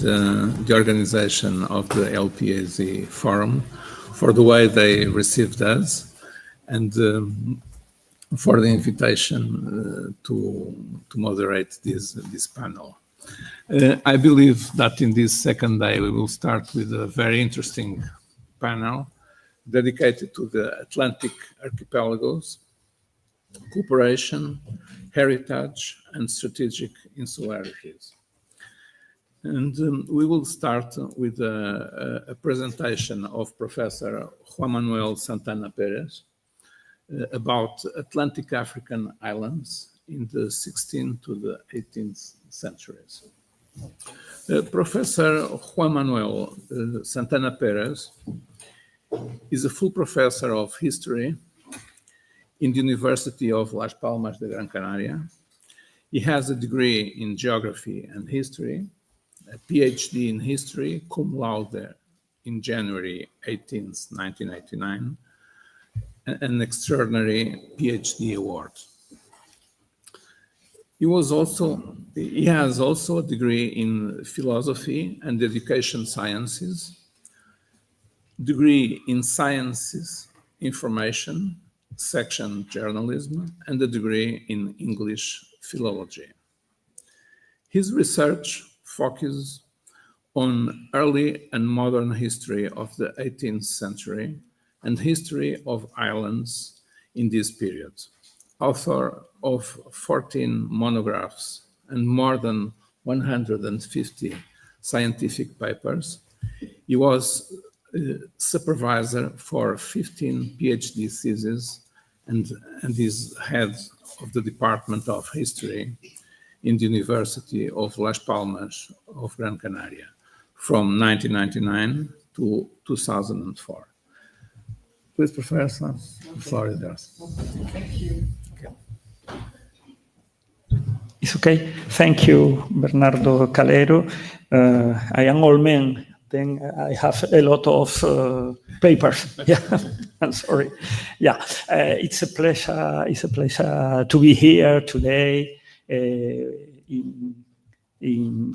the organization of the LPAZ forum, for the way they received us, and for the invitation to moderate this panel. I believe that in this second day we will start with a very interesting panel dedicated to the Atlantic Archipelagos, cooperation, heritage, and strategic insularities. And we will start with a presentation of Professor Juan Manuel Santana Pérez about Atlantic African islands in the 16th to the 18th centuries. Professor Juan Manuel Santana Pérez is a full professor of history in the University of Las Palmas de Gran Canaria. He has a degree in geography and history, a PhD in history, cum laude in January 18th, 1989, and an extraordinary PhD award. He has also a degree in philosophy and education sciences, degree in sciences, information, section journalism, and a degree in English philology. His research focuses on early and modern history of the 18th century and history of islands in this period. Author of 14 monographs and more than 150 scientific papers, he was supervisor for 15 PhD theses and is head of the Department of History in the University of Las Palmas of Gran Canaria from 1999 to 2004. Please, Professor, the floor is yours. Thank you. Okay. It's okay. Thank you, Bernardo Calheiros. I am old man. Then I have a lot of papers. Yeah, I'm sorry. Yeah, it's a pleasure. It's a pleasure to be here today in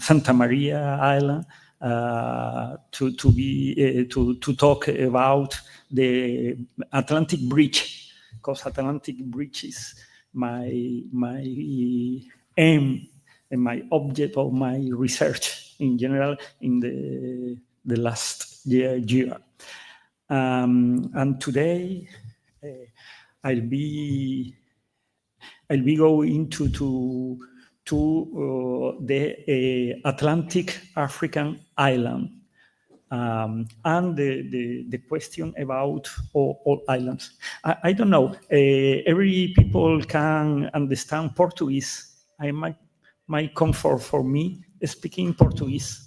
Santa Maria Island to talk about the Atlantic Bridge, because Atlantic Bridge is my aim and my object of my research in general in the last year. And today I'll be going to the Atlantic African island and the question about all islands. I don't know. Every people can understand Portuguese. I might comfort for me speaking Portuguese.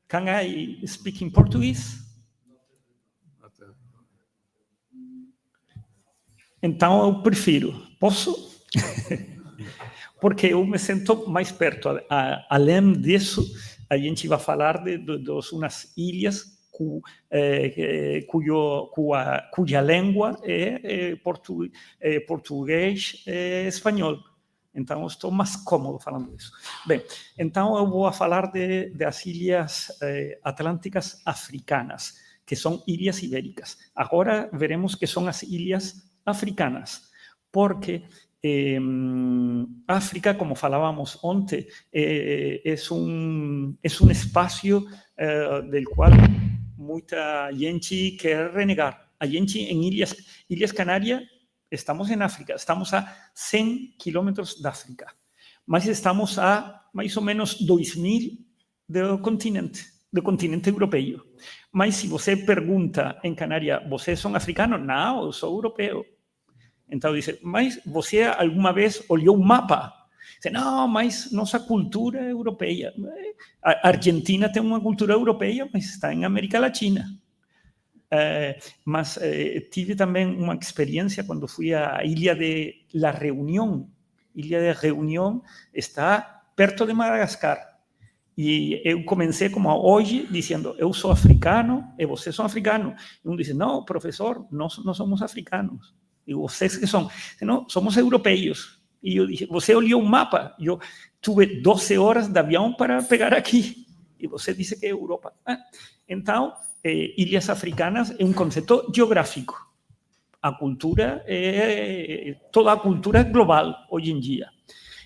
Can I speak in Português? Então eu prefiro. Posso? Porque eu me sinto mais perto. Além disso, a gente vai falar de umas ilhas cuja língua é português e espanhol. Então, eu estou mais cômodo falando isso. Bem, então eu vou falar das ilhas atlânticas africanas, que são ilhas ibéricas. Agora veremos que são as ilhas africanas, porque África, como falávamos ontem, é um espaço del qual muita gente quer renegar. A gente em Ilhas Canárias, estamos em África, estamos a 100 quilômetros da África, mas estamos a mais ou menos 2.000 do continente europeu. Mas se você pergunta em Canária, vocês são africanos? Não, eu sou europeu. Então diz, mas você alguma vez olhou um mapa? Diz, não, mas nossa cultura é europeia. A Argentina tem uma cultura europeia, mas está em América Latina. Mas tive também uma experiência quando fui à Ilha de La Reunión. Ilha de Reunión está perto de Madagascar. E eu comecei como hoje dizendo, eu sou africano e vocês são africanos. E um disse, não, professor, nós não somos africanos. E vocês que são? Não, somos europeus. E eu disse, você olhou um mapa? Eu tive 12 horas de avião para pegar aqui. e você disse que é Europa. Então, ilhas africanas é um conceito geográfico. A cultura toda a cultura é global hoje em dia.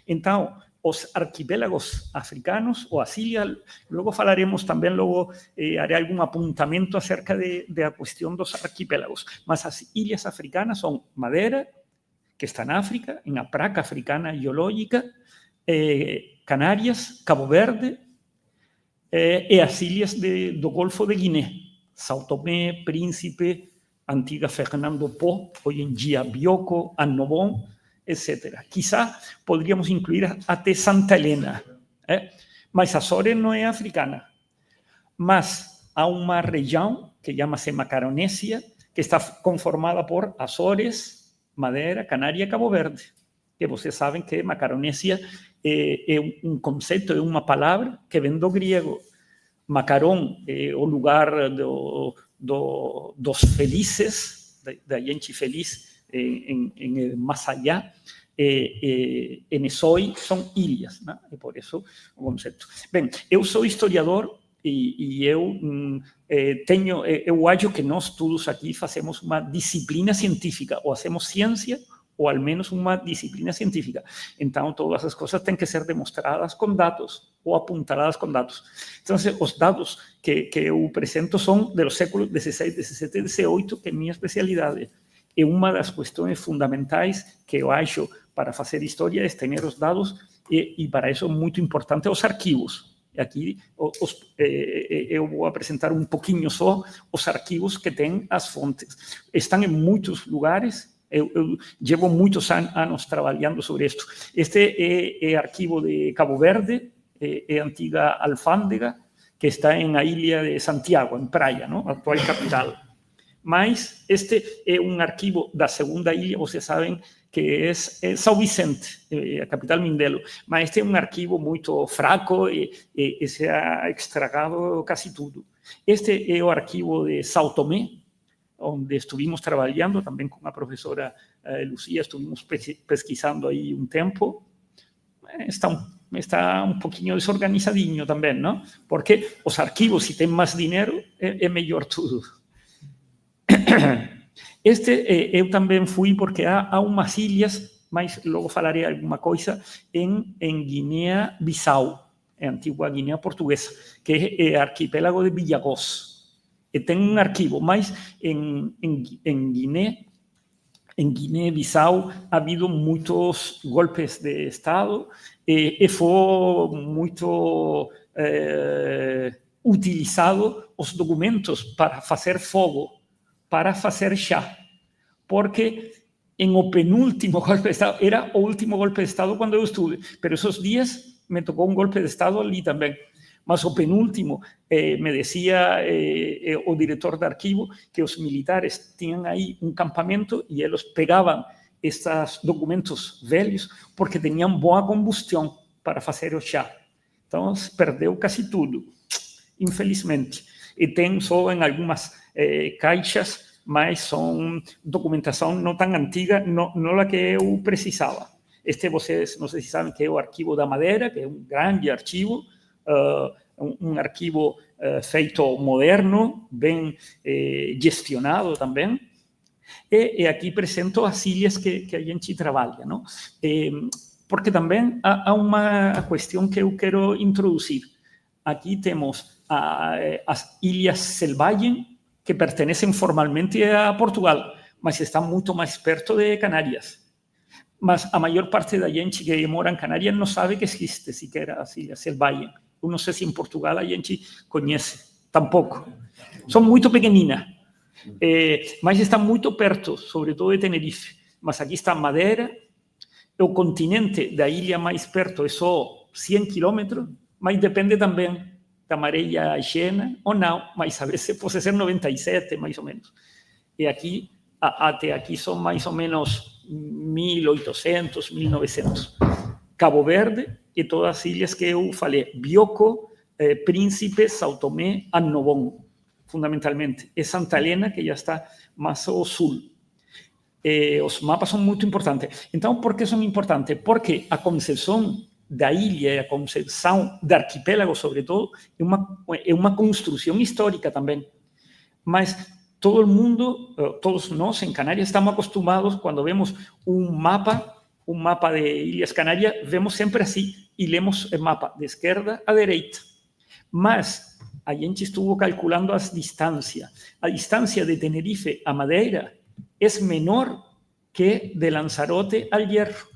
Então, os arquipélagos africanos, ou as ilhas, logo falaremos também, logo haré algum apontamento acerca da questão dos arquipélagos, mas as ilhas africanas são Madeira, que está na África, na placa africana geológica, Canarias, Cabo Verde, e as ilhas do Golfo de Guiné, São Tomé, Príncipe, antiga Fernando Poo, hoje em dia Bioko, Annobón, etc. Quizá poderíamos incluir até Santa Helena, mas Açores não é africana. Mas há uma região que chama-se Macaronésia, que está conformada por Açores, Madeira, Canaria e Cabo Verde. Que vocês sabem que Macaronésia é um conceito, é uma palavra que vem do grego. Macaron é o lugar dos felizes, da gente feliz, mais allá. Nesoi são ilhas, né? E por isso o conceito. Bem, eu sou historiador e eu acho que nós todos aqui fazemos uma disciplina científica, ou hacemos ciência, ou ao menos uma disciplina científica. Então, todas as coisas têm que ser demonstradas com dados, ou apontaladas com dados. Então, os dados que eu apresento são dos séculos XVI, XVII e XVIII, que é minha especialidade. E uma das questões fundamentais que eu acho para fazer história é ter os dados, e para isso é muito importante os arquivos. E aqui eu vou apresentar um pouquinho só os arquivos que têm as fontes. Estão em muitos lugares. Eu llevo muitos anos trabalhando sobre isto. Este é arquivo de Cabo Verde, é a antiga alfândega, que está na ilha de Santiago, em Praia, não? A atual capital. Mas este é um arquivo da segunda ilha, vocês sabem que é São Vicente, a capital Mindelo. Mas este é um arquivo muito fraco e se ha estragado quase tudo. Este é o arquivo de São Tomé, onde estivemos trabalhando também com a professora Lucía, estivemos pesquisando aí um tempo. Está um pouquinho desorganizadinho também, não? Porque os arquivos, se tem mais dinheiro, é melhor tudo. Eu também fui porque há umas ilhas, mas logo falarei alguma coisa, em Guiné-Bissau, a antiga Guiné portuguesa, que é o arquipélago de Villagós. E tem um arquivo, mas em Guiné-Bissau ha havido muitos golpes de Estado e foi muito utilizado os documentos para fazer fogo, para fazer chá, porque em o penúltimo golpe de Estado, era o último golpe de Estado quando eu estuve, mas esses dias me tocou um golpe de Estado ali também. Mas o penúltimo, me decía o director de arquivo que os militares tinham aí um campamento e eles pegavam estes documentos velhos porque tinham boa combustão para fazer o chá. Então, perdeu quase tudo, infelizmente. E tem só em algumas caixas, mas são documentação não tão antiga, não a que eu precisava. Vocês não sei se sabem que é o arquivo da Madeira, que é um grande arquivo, um arquivo feito moderno, bem gestionado também. E aqui apresento as ilhas que a gente trabalha, não? Porque também há uma questão que eu quero introduzir. Aqui temos as Ilhas Selvagens, que pertenecem formalmente a Portugal, mas estão muito mais perto de Canárias. Mas a maior parte da gente que mora em Canárias não sabe que existe sequer as Ilhas Selvagens. Eu não sei se em Portugal a gente conhece, tampouco. São muito pequeninas, mas estão muito perto, sobretudo de Tenerife. Mas aqui está Madeira, o continente da ilha mais perto é só 100 quilômetros, mas depende também da maré cheia ou não, mas a vezes pode ser 97, mais ou menos. E aqui, até aqui são mais ou menos 1800, 1900. Cabo Verde e todas as ilhas que eu falei, Bioko, Príncipe, São Tomé, Annobón, fundamentalmente. E Santa Helena, que já está mais ao sul. Os mapas são muito importantes. Então, por que são importantes? Porque a concessão da ilha e a concepção do arquipélago, sobretudo, é uma construção histórica também. Mas todo mundo, todos nós em Canárias estamos acostumados, quando vemos um mapa de Ilhas Canárias, vemos sempre assim e lemos o mapa de esquerda a direita. Mas a gente estuvo calculando as distâncias. A distância de Tenerife a Madeira é menor que de Lanzarote al Hierro.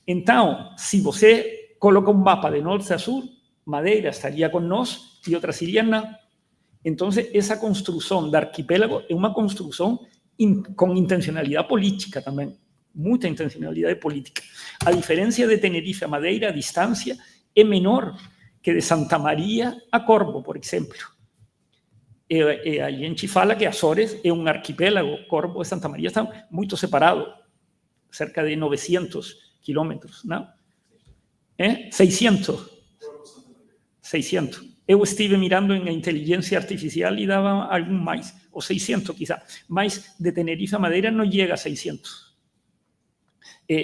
Então, se você coloca um mapa de norte a sul, Madeira estaria com nós e outras ilhas não. Então, essa construção do arquipélago é uma construção com intencionalidade política também, muita intencionalidade política. A diferença de Tenerife a Madeira, a distância, é menor que de Santa Maria a Corvo, por exemplo. E a gente fala que Açores é um arquipélago, Corvo e Santa Maria estão muito separados, cerca de 900 quilômetros, não? 600. Eu estive mirando em inteligência artificial e dava algum mais, ou 600 quizá, mas de Tenerife a Madeira não chega a 600.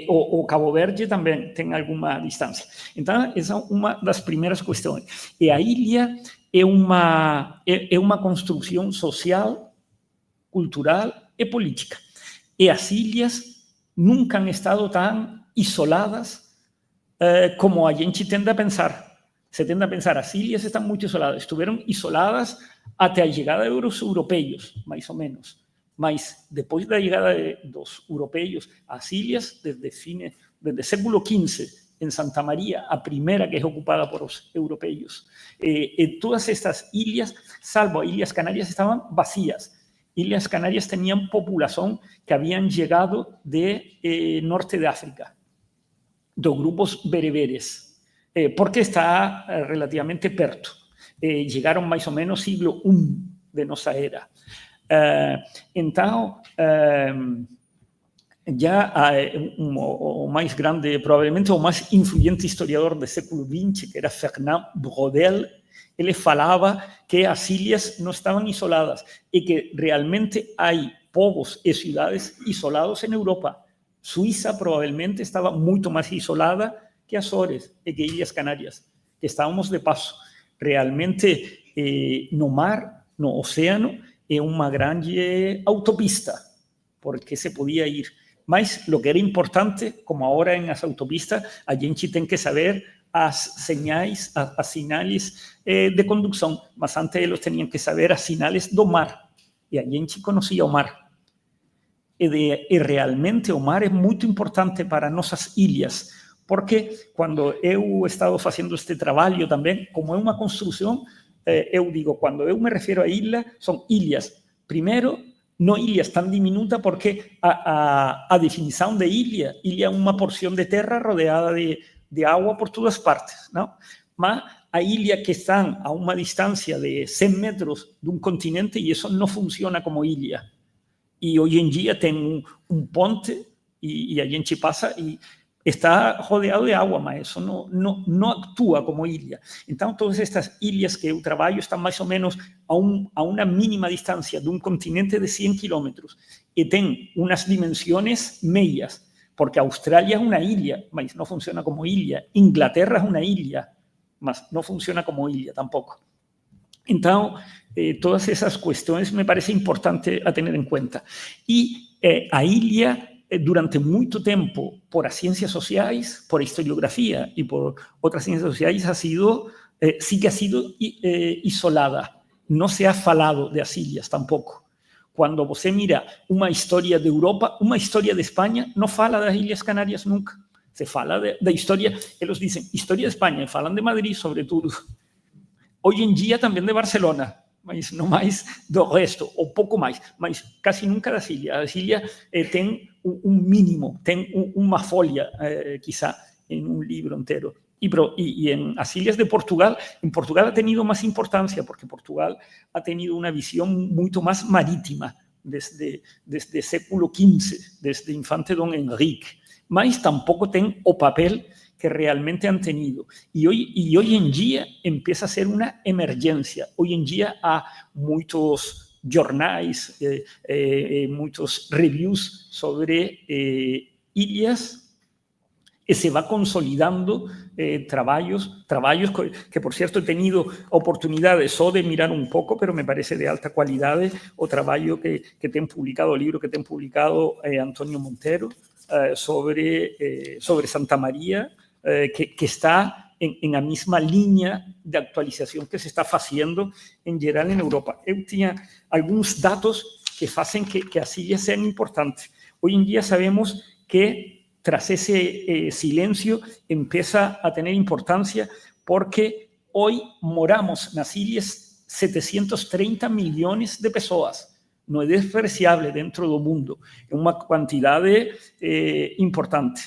O Cabo Verde também tem alguma distância. Então, essa é uma das primeiras questões. E a ilha é uma construção social, cultural e política. E as ilhas nunca han estado tão isoladas como a gente tende a pensar. Se tende a pensar, as ilhas estão muito isoladas. Estiveram isoladas até a chegada dos europeus, mais ou menos. Mas depois da chegada dos europeus, as ilhas, desde o século XV, em Santa Maria, a primeira que é ocupada por os europeus. E todas estas ilhas, salvo as Ilhas Canárias, estavam vazias. Ilhas Canárias tinham população que haviam chegado de norte de África, dos grupos bereberes, porque está relativamente perto. Chegaram mais ou menos siglo I de nossa era. Então, já o mais grande, provavelmente o mais influente historiador do século XX, que era Fernand Braudel, ele falava que as ilhas não estavam isoladas e que realmente há povos e cidades isolados em Europa. Suíça provavelmente estava muito mais isolada que Açores e que Ilhas Canárias, que estávamos de passo. Realmente, no mar, no oceano, é uma grande autopista, porque se podia ir. Mas o que era importante, como agora nas autopistas, a gente tem que saber as sinais de condução, mas antes eles tinham que saber as sinais do mar, e a gente conhecia o mar. E realmente o mar é muito importante para nossas ilhas, porque quando eu estava fazendo este trabalho também, como é uma construção, eu digo, quando eu me refiro a ilha, são ilhas. Primeiro, não ilhas tão diminutas, porque a definição de ilha é uma porção de terra rodeada de água por todas partes, não? Mas a ilha que está a uma distância de 100 metros de um continente, e isso não funciona como ilha. E hoje em dia tem um ponte e a gente passa e está rodeado de água, mas isso não atua como ilha. Então, todas estas ilhas que eu trabalho estão mais ou menos a uma mínima distância de um continente de 100 quilômetros e tem umas dimensões meias, porque a Austrália é uma ilha, mas não funciona como ilha. Inglaterra é uma ilha, mas não funciona como ilha tampouco. Então, todas essas questões me parece importante a ter em conta. E a ilha, durante muito tempo, por as ciências sociais, por a historiografia e por outras ciências sociais, sí que ha sido isolada. Não se ha falado das ilhas tampouco. Quando você mira uma história de Europa, uma história de Espanha, não fala das Ilhas Canárias nunca. Se fala da história, eles dizem, história de Espanha, falam de Madrid, sobretudo. Hoje em dia também de Barcelona, mas não mais do resto, ou pouco mais, mas quase nunca das ilhas. As ilhas têm um mínimo, tem uma folha, quizá, em um livro inteiro. E en as ilhas de Portugal, en Portugal ha tenido más importancia, porque Portugal ha tenido una visión mucho más marítima desde el século XV, desde Infante Don Enrique, mas tampoco ten o papel que realmente han tenido. Y hoy en día empieza a ser una emergencia. Hoy en día hay muchos jornais, muchos reviews sobre ilhas se va consolidando traballos que, por cierto, he tenido oportunidades só de mirar un poco, pero me parece de alta calidad, o traballo que ten publicado, o libro que ten publicado Antonio Montero sobre Santa María, que está en la misma línea de actualización que se está haciendo en general en Europa. Eu tinha algunos datos que hacen que as ilhas sean importantes. Hoy en día sabemos que tras ese silencio empieza a tener importancia, porque hoy moramos en las ilhas 730 millones de personas. No es despreciable dentro del mundo, es una cantidad importante.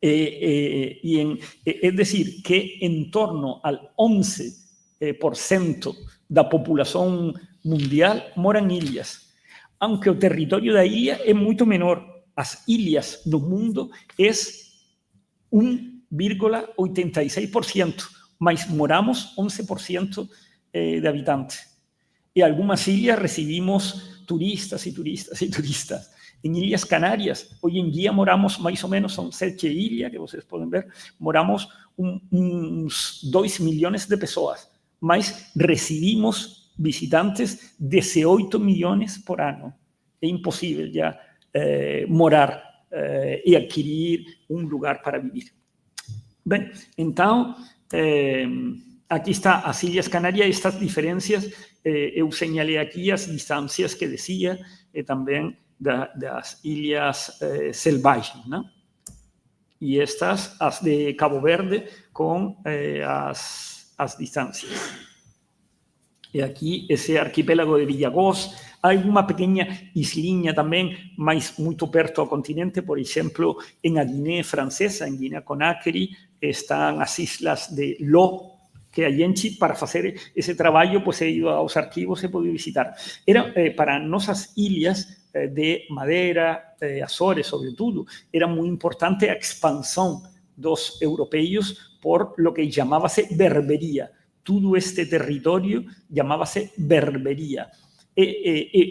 Es decir, que en torno al 11% de la población mundial mora en ilhas, aunque el territorio de la isla es mucho menor. As ilhas no mundo es 1,86%, mas moramos 11% de habitantes. En algunas ilhas recibimos turistas y turistas y turistas. En Ilhas Canarias, hoy en día moramos más o menos, son 7 ilhas que ustedes pueden ver, moramos unos 2 millones de personas, mas recibimos visitantes 18 millones por año. Es imposible ya morar y adquirir un lugar para vivir. Bien, entonces, aquí está as Ilhas Canarias, estas diferencias. Eu señalé aquí as distancias que decía, también das ilhas selvagens, ¿no? Y estas, as de Cabo Verde, con as distancias. Y aquí ese arquipélago de Villagós. Hay una pequeña islinha también, mas muy perto al continente. Por ejemplo, en la Guinea francesa, en Guinea Conakry, están las islas de Lo, que allí para hacer ese trabajo pues he ido a los archivos, he podido visitar. Era para nuestras ilhas de Madeira, Azores sobre todo, era muy importante la expansión de los europeos por lo que llamábase berbería. Todo este territorio llamábase berbería.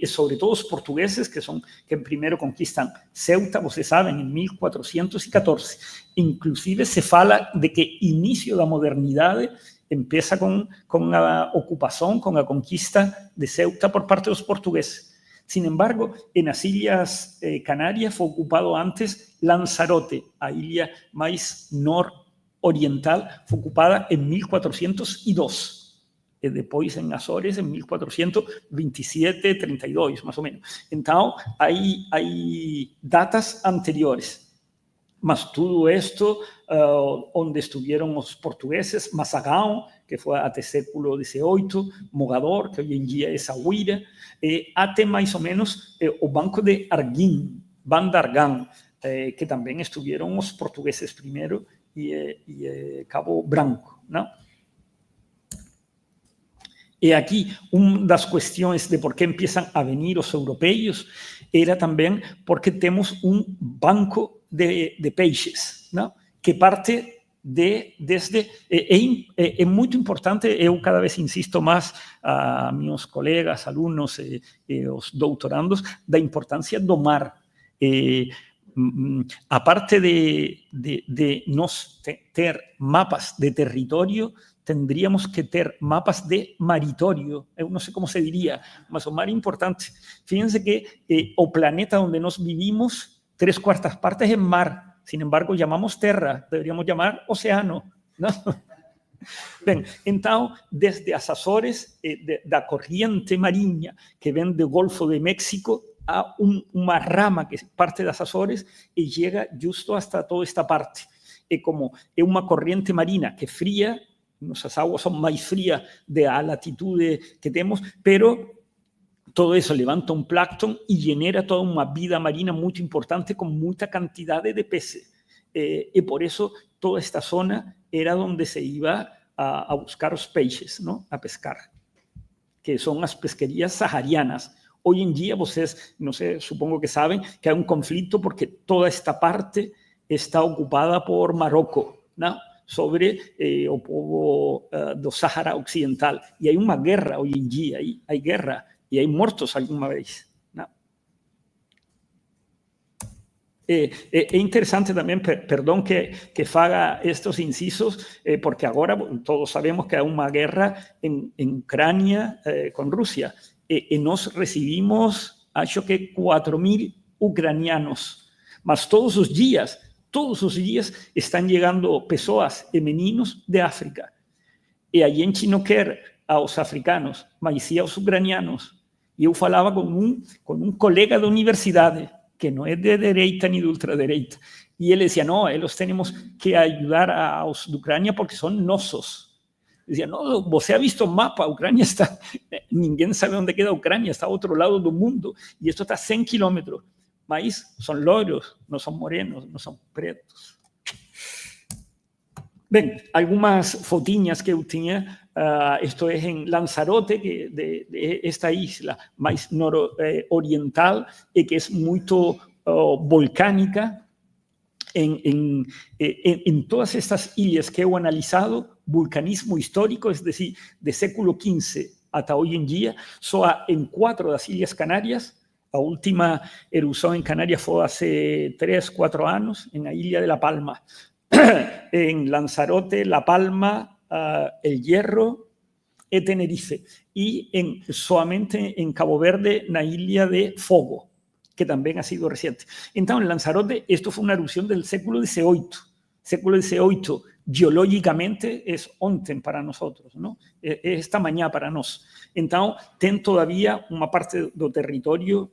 Sobre todo los portugueses, que primero conquistan Ceuta, ustedes saben, en 1414. Inclusive se fala de que inicio de la modernidad empieza con la ocupación, con la conquista de Ceuta por parte de los portugueses. Sin embargo, en las Ilhas Canarias fue ocupado antes Lanzarote, la isla más nororiental, fue ocupada en 1402. Después en Azores en 1427, 32, más o menos. Entonces, hay datas anteriores. Mas todo esto, donde estuvieron los portugueses, Massagão, que fue hasta el século XVIII, Mogador, que hoy en día es Aguira, hasta más o menos el Banco de Arguim, Banda Argán, que también estuvieron los portugueses primero, y Cabo Branco, ¿no? Y aquí una de las cuestiones de por qué empiezan a venir los europeos era también porque tenemos un banco de peces, ¿no? Que parte desde... Es muy importante, yo cada vez insisto más a mis colegas, alumnos, los doutorandos, la importancia do mar. Aparte de nos tener mapas de territorio, tendríamos que tener mapas de maritorio, no sé cómo se diría, mas o mar importante. Fíjense que o planeta donde nos vivimos, 3/4 partes es mar, sin embargo llamamos terra, deberíamos llamar océano, ¿no? Bien, entonces, desde las Azores, la corriente marina que ven del Golfo de México, a una rama que parte de las Azores y llega justo hasta toda esta parte. Como es una corriente marina que fría, nuestras aguas son más frías de la latitud que tenemos, pero todo eso levanta un plancton y genera toda una vida marina muy importante con mucha cantidad de peces. Y por eso toda esta zona era donde se iba a buscar los peces, ¿no? A pescar, que son las pesquerías saharianas. Hoy en día, ustedes, no sé, supongo que saben que hay un conflicto porque toda esta parte está ocupada por Marruecos, ¿no? Sobre el pueblo del Sahara Occidental. Y hay una guerra hoy en día, hay guerra y hay muertos alguna vez, ¿no? É interessante também, perdão que faga estes incisos, porque agora todos sabemos que há uma guerra em Ucrânia com Rússia, e nós recebimos, acho que 4.000 ucranianos, mas todos os dias estão chegando pessoas e meninos de África, e a gente não quer aos africanos, mas sim aos ucranianos. E eu falava com um colega da universidade, que não é de direita nem de ultradereita, e ele dizia, não, eles temos que ajudar aos de Ucrânia porque são nossos. Dizia, não, você ha visto o mapa, a Ucrânia está, ninguém sabe onde queda a Ucrânia, está ao outro lado do mundo, e isto está a 100 quilômetros, mas são loiros, não são morenos, não são pretos. Bem, algumas fotinhas que eu tinha, isto é em Lanzarote, de esta isla mais nororiental, e que é muito volcánica. En todas estas ilhas que he analizado, vulcanismo histórico, es decir, de século XV hasta hoy en día, só en 4 das Ilhas Canarias. A última erupción en Canarias fue hace 3, 4 años, en la isla de La Palma. En Lanzarote, La Palma, El Hierro y Tenerife. Y solamente en Cabo Verde, la isla de Fogo, que también ha sido reciente. Entonces, en Lanzarote, esto fue una erupción del século XVIII. Século XVIII, geológicamente, es ontem para nosotros, ¿no? Es esta mañana para nosotros. Entonces, ten todavía una parte del territorio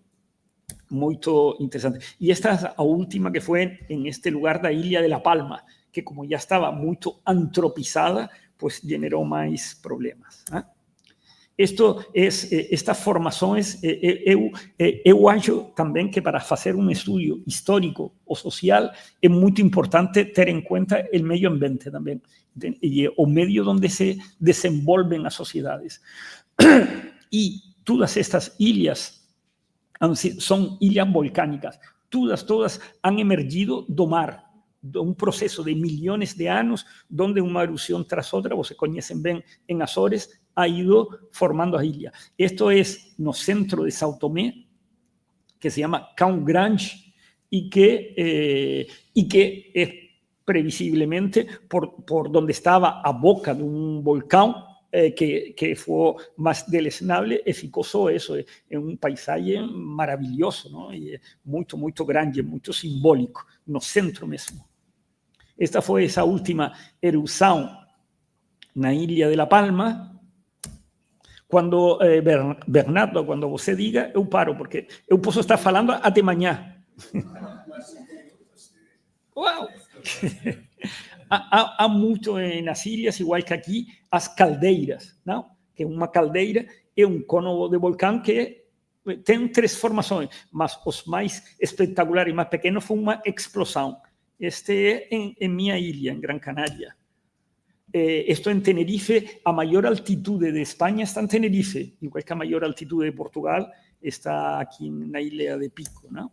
muy interesante. Y esta es la última que fue en este lugar de la isla de La Palma, que como ya estaba muy antropizada, pues generó más problemas. Estas formações, eu acho também que para fazer um estudo histórico ou social é muito importante ter em conta o meio ambiente também, e o meio onde se desenvolvem as sociedades. E todas estas ilhas são ilhas volcânicas, todas han emergido do mar, de un proceso de millones de años, donde una erupción tras otra, vos conocen bien, en Azores, ha ido formando a isla. Esto es no centro de São Tomé, que se llama Cão Grande, y que es previsiblemente por donde estaba a boca de un volcán, que fue más deleznable, e ficou só eso, en un paisaje maravilloso, ¿no? Y muy grande, muy simbólico, no centro mesmo. Esta fue esa última erupción na ilha de La Palma. Cuando, Bernardo, cuando você diga, eu paro, porque eu posso estar falando até amanhã. Uau! Há muito nas ilhas, igual que aqui, as caldeiras, não? Que uma caldeira é um cono de vulcão que tem 3 formações, mas os mais espetaculares e mais pequenos foi uma explosão. Este é em minha ilha, em Gran Canaria. Esto en Tenerife, a mayor altitude de España está en Tenerife, igual que a mayor altitude de Portugal está aquí en la isla de Pico, ¿no?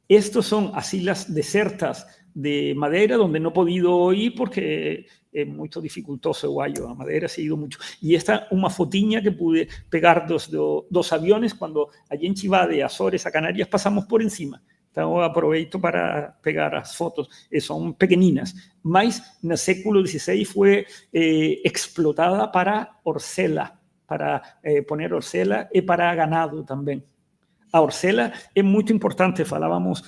Estos son las islas desertas de Madeira, donde no he podido ir porque es muy dificultoso, guayo, a Madeira se ha ido mucho. Y esta una fotiña que pude pegar dos aviones cuando allí en Chivá de Azores a Canarias pasamos por encima. Então, aproveito para pegar as fotos, são pequeninas, mas no século XVI foi explotada para orcela, para poner orcela e para ganado também. A orcela é muito importante, falávamos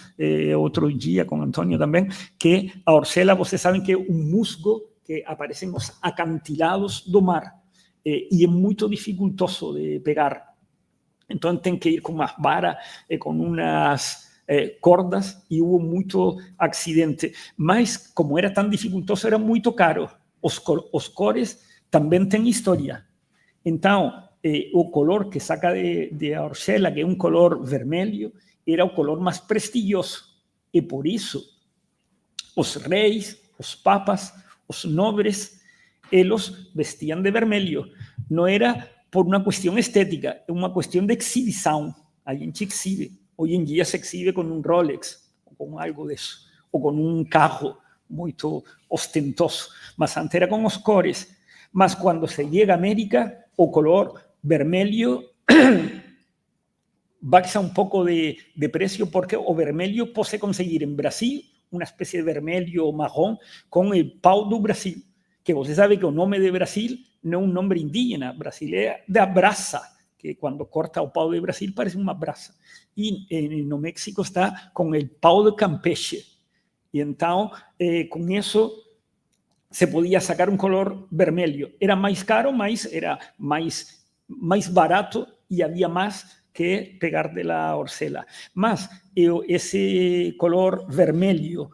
outro dia com Antônio também, que a orcela, vocês sabem que é um musgo que aparece nos acantilados do mar e é muito dificultoso de pegar. Então, tem que ir com umas varas, com umas cordas, e hubo muito accidente, mas como era tão dificultoso, era muito caro. Os cores também têm história. Então, o color que saca de a orcela, que é um color vermelho, era o color mais prestigioso, e por isso os reis, os papas, os nobres, eles vestiam de vermelho. Não era por uma questão estética, é uma questão de exibição. A gente exhibe. Hoy en día se exhibe con un Rolex, o con algo de eso, o con un carro muy ostentoso. Mas antes era con los cores. Mas cuando se llega a América, o color vermelho baixa um pouco de preço porque o vermelho pode conseguir em Brasil uma espécie de vermelho marrom com o pau do Brasil, que você sabe que o nome de Brasil não é um nome indígena, Brasil é da brasa, que quando corta o pau de Brasil parece uma brasa. E no México está com o pau de Campeche. E então, com isso, se podia sacar um color vermelho. Era mais caro, mas era mais barato e havia mais que pegar de la orcela. Mas esse color vermelho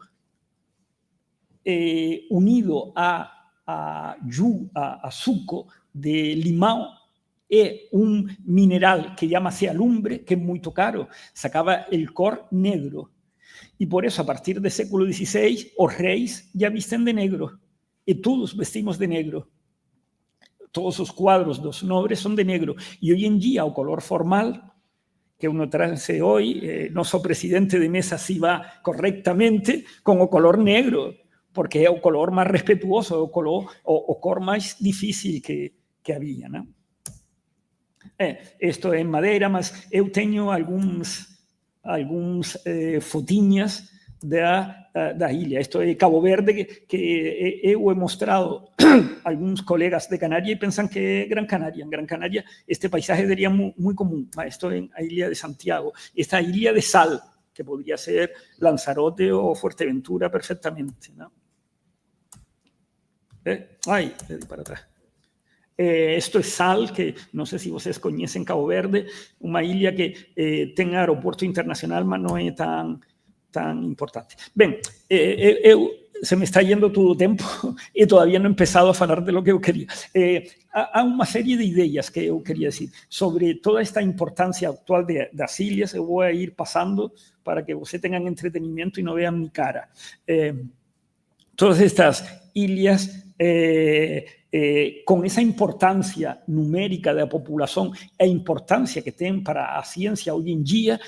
unido a suco de limão é um mineral que chama-se alumbre, que é muito caro, sacava o cor negro. E por isso, a partir do século XVI, os reis já vestem de negro. E todos vestimos de negro. Todos os quadros dos nobres são de negro. E hoje em dia, o color formal que uno trae hoy, nosso presidente de mesa sí va correctamente con o color negro, porque é o color mais respetuoso, o cor mais difícil que havia, né? Isto é em Madeira, mas eu tenho alguns fotinhas da ilha. Isto é Cabo Verde, que eu he mostrado a alguns colegas de Canaria e pensam que é Gran Canaria. En Gran Canaria este paisaje seria muito comum, mas isto é a ilha de Santiago. Esta ilha de sal, que podria ser Lanzarote ou Fuerteventura perfectamente, ¿no? Ai, para atrás. Esto es Sal, que não sei se vocês conhecem Cabo Verde, uma ilha que tem aeroporto internacional, mas não é tan importante. Bem, se me está yendo todo o tempo e todavía não he empezado a falar de lo que eu queria. Há uma série de ideias que eu queria dizer sobre toda esta importância actual das ilhas. Eu vou ir passando para que vocês tenham entretenimento e não vejam minha cara. Todas estas ilhas com essa importância numérica da população, a importância que tem para a ciência hoje em dia,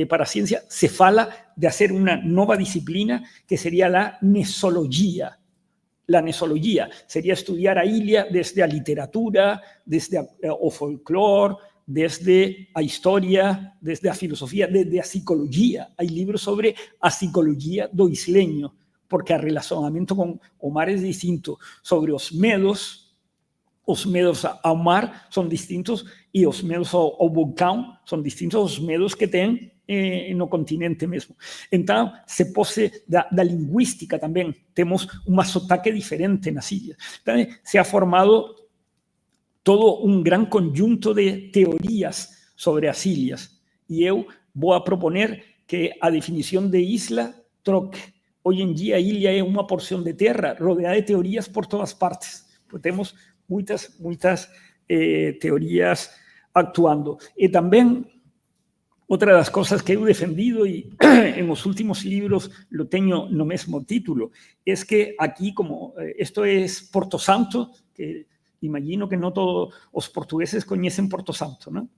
para a ciência se fala de fazer uma nova disciplina que seria a nesologia. A nesologia seria estudar a ilha desde a literatura, desde o folclore, desde a história, desde a filosofia, desde a psicologia. Há livros sobre a psicologia do isleño, porque el relacionamiento con o mar es distinto. Sobre os medos ao mar son distintos e os medos ao vulcão son distintos aos medos que tem no continente mesmo. Então, se pode, da linguística também, temos um sotaque diferente nas ilhas. Então, se ha formado todo um gran conjunto de teorias sobre as ilhas. E eu vou a proponer que a definição de isla troque. Hoje em dia, a ilha é uma porção de terra rodeada de teorias por todas partes. Pues temos muitas teorias actuando. E também, outra das coisas que eu defendido e en os últimos livros lo tenho no mesmo título, é que aqui, como isto é Porto Santo, que imagino que não todos os portugueses conhecem Porto Santo, ¿no?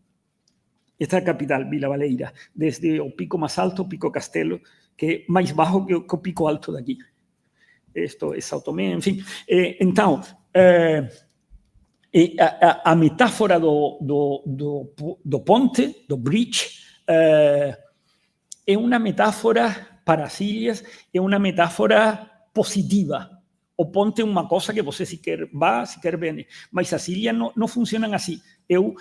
Esta é a capital, Vila Valleira, desde o pico mais alto, o Pico Castelo, que é mais baixo que o pico alto daqui. Isto é São Tomé, enfim. Então, a metáfora do ponte, do bridge, é uma metáfora para as ilhas, é uma metáfora positiva. O ponte é uma coisa que você se quer vá, se quer vem, mas as ilhas não funcionam assim. Eu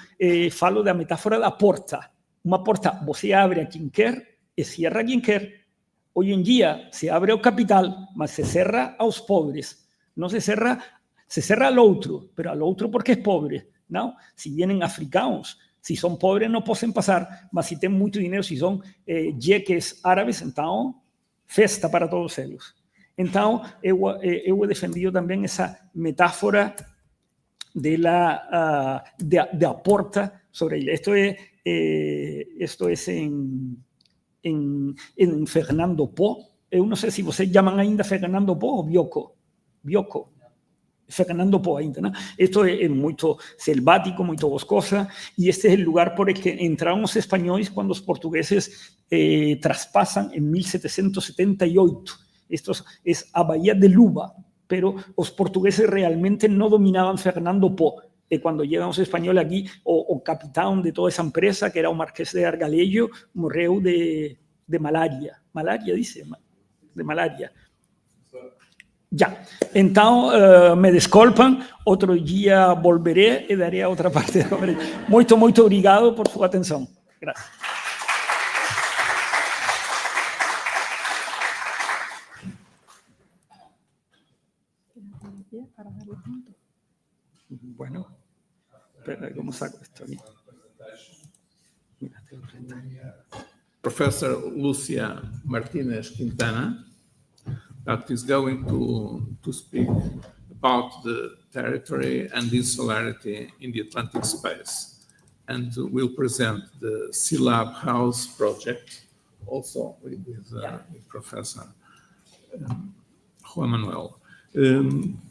falo da metáfora da porta. Uma porta, você abre a quem quer e cierra a quem quer. Hoje em dia se abre ao capital, mas se cerra aos pobres. Não se cerra ao outro, mas ao outro porque é pobre. Não? Se vienen africanos, se são pobres não podem passar, mas se têm muito dinheiro, se são jeques árabes, então festa para todos eles. Então, eu he defendido também essa metáfora da porta sobre a ilha. Esto é em Fernando Po. Eu não sei se vocês chamam ainda Fernando Po ou Bioko. Fernando Po ainda, né? Isto é muito selvático, muito boscosa, e este é o lugar por el que entraram os espanhóis quando os portugueses traspassam em 1778. Esto es a Bahía de Luba, pero los portugueses realmente no dominaban Fernando Po. cuando llegan los españoles aquí, o capitán de toda esa empresa, que era un marqués de Argaleyo, morreu de malaria. Malaria, dice, de malaria. Ya, entonces me desculpan, otro día volveré y daré a otra parte da conferência. Muito obrigado por su atención. Gracias. Bueno, espera, ¿cómo saco esto aquí? Professor Lucía Martínez Quintana, that is going to speak about the territory and insularity in the Atlantic space, and will present the SEALabHaus project, also with Professor Juan Manuel.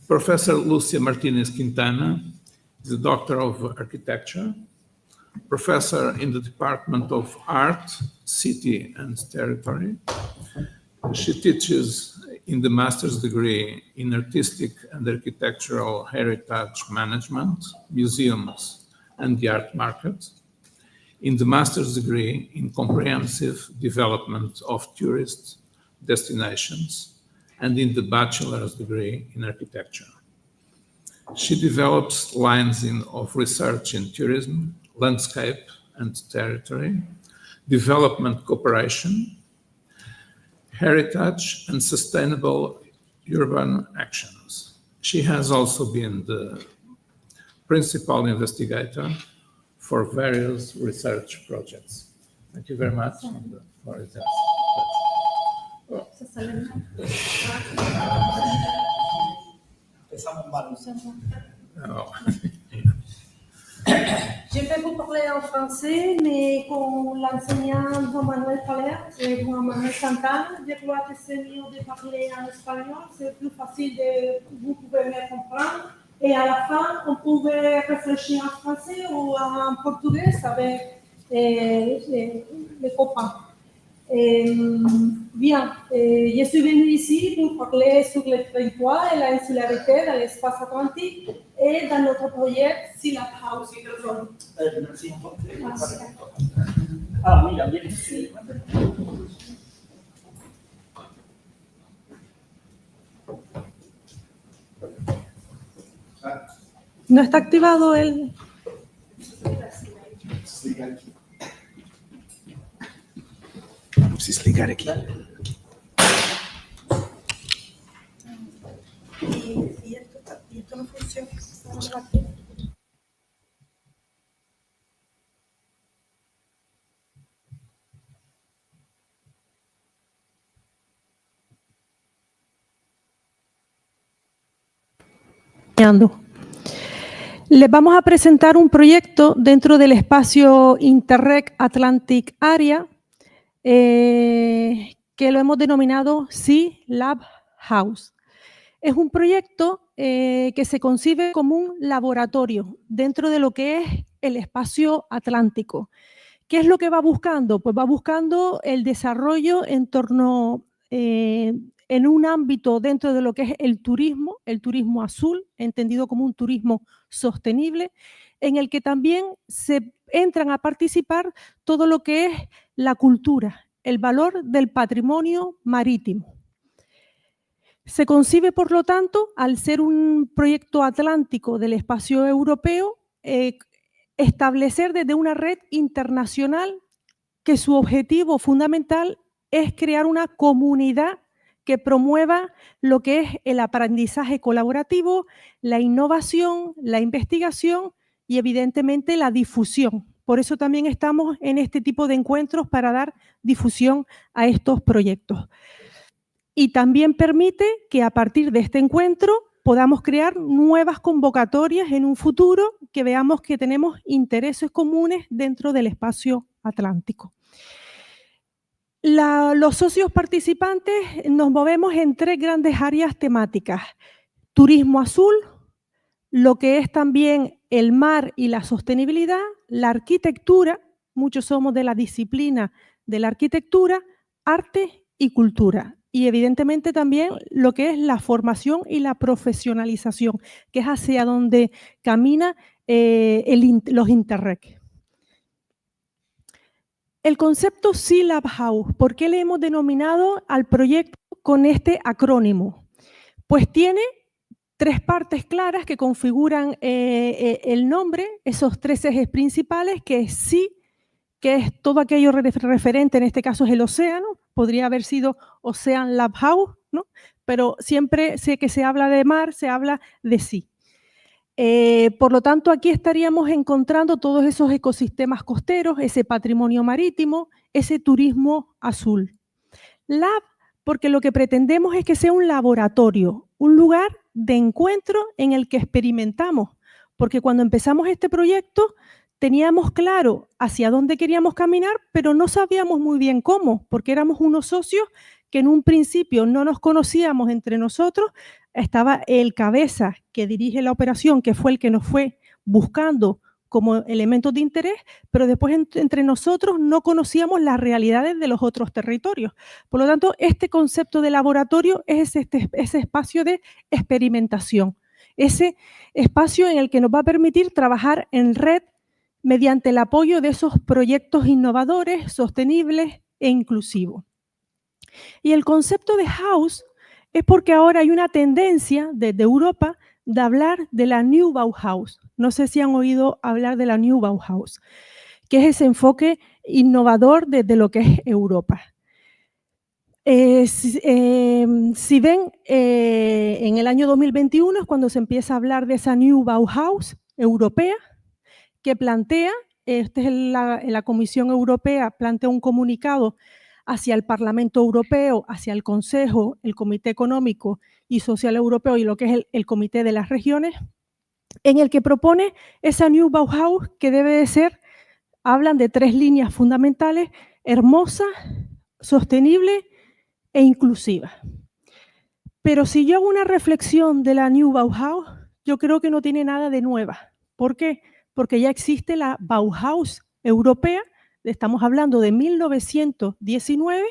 Professor Lucía Martínez Quintana is a Doctor of Architecture, Professor in the Department of Art, City and Territory. She teaches in the master's degree in Artistic and Architectural Heritage Management, Museums and the Art Market, in the master's degree in Comprehensive Development of Tourist Destinations, and in the bachelor's degree in Architecture. She develops lines of research in tourism, landscape and territory, development cooperation, heritage and sustainable urban actions. She has also been the principal investigator for various research projects. Thank you very much for it. Je vais vous parler en français, mais comme l'enseignant Juan Manuel Calheiros et Juan Manuel Santana, je crois que c'est mieux de parler en espagnol, c'est plus facile vous pouvez me comprendre. Et à la fin, on pouvait réfléchir en français ou en portugais avec les copains. Bien, je suis venue ici pour parler sur le territoire et la insularité dans l'espace atlantique et dans notre projet SEALabHaus. Merci. Ah, mira, bien. ¿No está activado el...? Vamos a explicar aquí. Y esto no funciona. Les vamos a presentar un proyecto dentro del espacio Interreg Atlantic Area que lo hemos denominado SEALabHaus. Es un proyecto que se concibe como un laboratorio dentro de lo que es el espacio atlántico. ¿Qué es lo que va buscando? Pues va buscando el desarrollo en torno en un ámbito dentro de lo que es el turismo azul, entendido como un turismo sostenible, en el que también se entran a participar todo lo que es la cultura, el valor del patrimonio marítimo. Se concibe, por lo tanto, al ser un proyecto atlántico del espacio europeo, establecer desde una red internacional que su objetivo fundamental es crear una comunidad que promueva lo que es el aprendizaje colaborativo, la innovación, la investigación y, evidentemente, la difusión. Por eso también estamos en este tipo de encuentros para dar difusión a estos proyectos. Y también permite que a partir de este encuentro podamos crear nuevas convocatorias en un futuro que veamos que tenemos intereses comunes dentro del espacio atlántico. Los socios participantes nos movemos en 3 grandes áreas temáticas. Turismo azul, lo que es también el mar y la sostenibilidad, la arquitectura, muchos somos de la disciplina de la arquitectura, arte y cultura. Y evidentemente también lo que es la formación y la profesionalización, que es hacia donde camina los Interreg. El concepto SEALabHaus, ¿por qué le hemos denominado al proyecto con este acrónimo? Pues tiene 3 partes claras que configuran el nombre, esos 3 ejes principales, que es SEA, que es todo aquello referente, en este caso es el océano, podría haber sido SEALabHaus, ¿no? Pero siempre sé que se habla de mar, se habla de SEA. Por lo tanto, aquí estaríamos encontrando todos esos ecosistemas costeros, ese patrimonio marítimo, ese turismo azul. Lab, porque lo que pretendemos es que sea un laboratorio, un lugar de encuentro en el que experimentamos, porque cuando empezamos este proyecto teníamos claro hacia dónde queríamos caminar, pero no sabíamos muy bien cómo, porque éramos unos socios que en un principio no nos conocíamos entre nosotros. Estaba el cabeza que dirige la operación, que fue el que nos fue buscando como elementos de interés, pero después entre nosotros no conocíamos las realidades de los otros territorios. Por lo tanto, este concepto de laboratorio es ese espacio de experimentación, ese espacio en el que nos va a permitir trabajar en red mediante el apoyo de esos proyectos innovadores, sostenibles e inclusivos. Y el concepto de house es porque ahora hay una tendencia desde Europa de hablar de la New Bauhaus. No sé si han oído hablar de la New Bauhaus, que es ese enfoque innovador desde lo que es Europa. Si ven, en el año 2021 es cuando se empieza a hablar de esa New Bauhaus europea, que plantea, la Comisión Europea plantea un comunicado hacia el Parlamento Europeo, hacia el Consejo, el Comité Económico y Social Europeo y lo que es el Comité de las Regiones, en el que propone esa New Bauhaus que debe de ser, hablan de 3 líneas fundamentales: hermosa, sostenible e inclusiva. Pero si yo hago una reflexión de la New Bauhaus, yo creo que no tiene nada de nueva. ¿Por qué? Porque ya existe la Bauhaus europea, estamos hablando de 1919,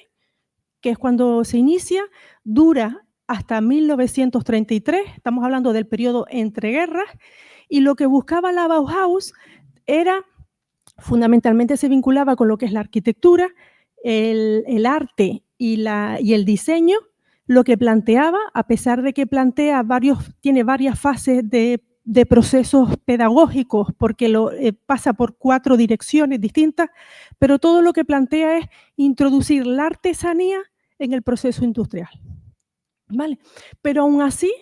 que es cuando se inicia, dura hasta 1933, estamos hablando del periodo entre guerras, y lo que buscaba la Bauhaus era, fundamentalmente se vinculaba con lo que es la arquitectura, el arte y el diseño. Lo que planteaba, a pesar de que tiene varias fases de procesos pedagógicos, porque pasa por 4 direcciones distintas, pero todo lo que plantea es introducir la artesanía en el proceso industrial. ¿Vale? Pero aún así,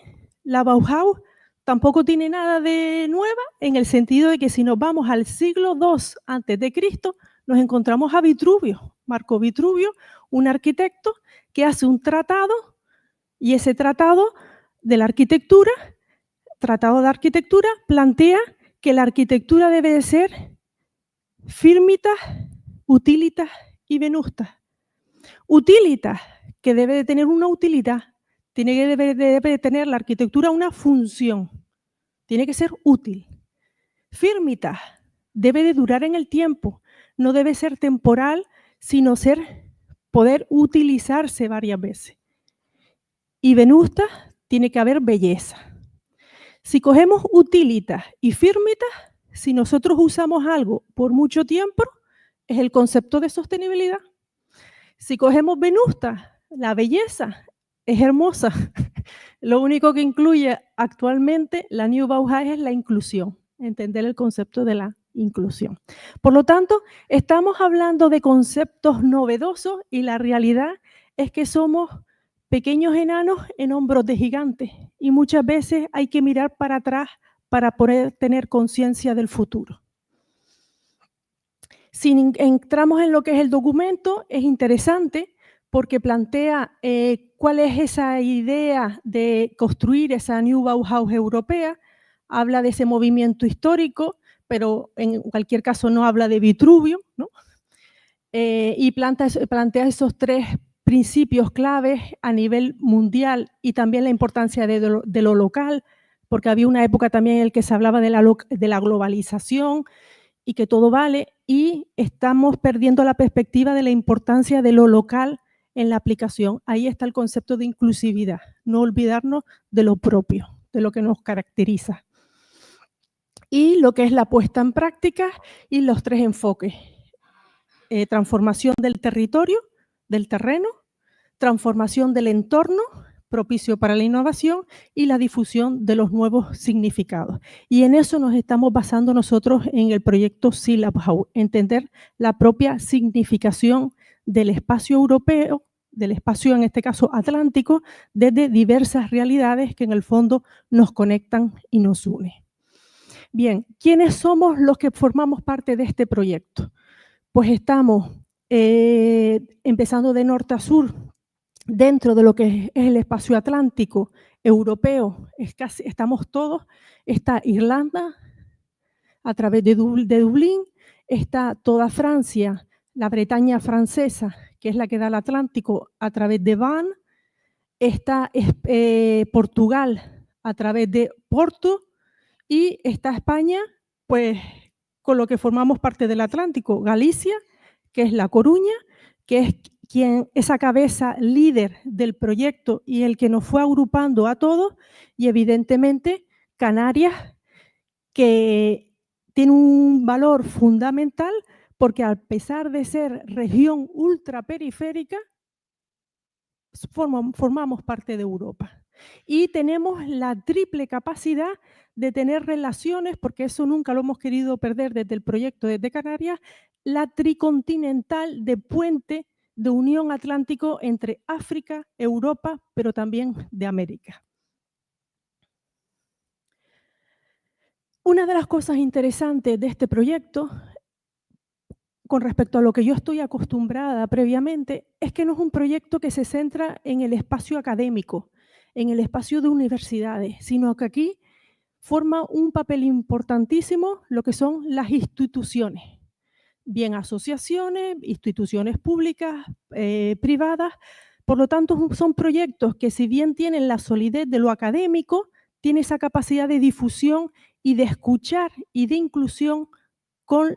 la Bauhaus tampoco tiene nada de nueva, en el sentido de que si nos vamos al siglo II a.C., nos encontramos a Vitruvio, Marco Vitruvio, un arquitecto que hace un tratado, y ese tratado de arquitectura plantea que la arquitectura debe de ser firmitas, utilitas y venustas. Utilitas, que debe de tener una utilidad, debe de tener la arquitectura una función, tiene que ser útil. Firmitas, debe de durar en el tiempo, no debe ser temporal, sino poder utilizarse varias veces. Y venustas, tiene que haber belleza. Si cogemos utilitas y firmitas, si nosotros usamos algo por mucho tiempo, es el concepto de sostenibilidad. Si cogemos venustas, la belleza es hermosa. Lo único que incluye actualmente la New Bauhaus es la inclusión, entender el concepto de la inclusión. Por lo tanto, estamos hablando de conceptos novedosos y la realidad es que somos pequeños enanos en hombros de gigantes y muchas veces hay que mirar para atrás para poder tener conciencia del futuro. Si entramos en lo que es el documento, es interesante porque plantea cuál es esa idea de construir esa New Bauhaus europea, habla de ese movimiento histórico, pero en cualquier caso no habla de Vitruvio, ¿no? Y plantea esos 3 principios claves a nivel mundial y también la importancia de lo local, porque había una época también en la que se hablaba de la globalización y que todo vale, y estamos perdiendo la perspectiva de la importancia de lo local en la aplicación. Ahí está el concepto de inclusividad, no olvidarnos de lo propio, de lo que nos caracteriza. y lo que es la puesta en práctica y los 3 enfoques. Transformación del territorio, del terreno, transformación del entorno propicio para la innovación y la difusión de los nuevos significados. Y en eso nos estamos basando nosotros en el proyecto SEALabHaus, entender la propia significación del espacio europeo, del espacio en este caso atlántico, desde diversas realidades que en el fondo nos conectan y nos unen. Bien, ¿quiénes somos los que formamos parte de este proyecto? Pues estamos empezando de norte a sur, dentro de lo que es el espacio atlántico europeo, estamos todos. Está Irlanda, a través de Dublín, está toda Francia, la Bretaña francesa, que es la que da al Atlántico, a través de Van, está Portugal, a través de Porto, y está España, pues con lo que formamos parte del Atlántico, Galicia, que es La Coruña, que es esa cabeza líder del proyecto y el que nos fue agrupando a todos, y evidentemente Canarias, que tiene un valor fundamental porque a pesar de ser región ultraperiférica, formamos parte de Europa. Y tenemos la triple capacidad de tener relaciones, porque eso nunca lo hemos querido perder desde el proyecto desde Canarias, la tricontinental de puente de unión atlántico entre África, Europa, pero también de América. Una de las cosas interesantes de este proyecto, con respecto a lo que yo estoy acostumbrada previamente, es que no es un proyecto que se centra en el espacio académico, en el espacio de universidades, sino que aquí forma un papel importantísimo lo que son las instituciones, bien asociaciones, instituciones públicas, privadas. Por lo tanto, son proyectos que, si bien tienen la solidez de lo académico, tienen esa capacidad de difusión y de escuchar y de inclusión con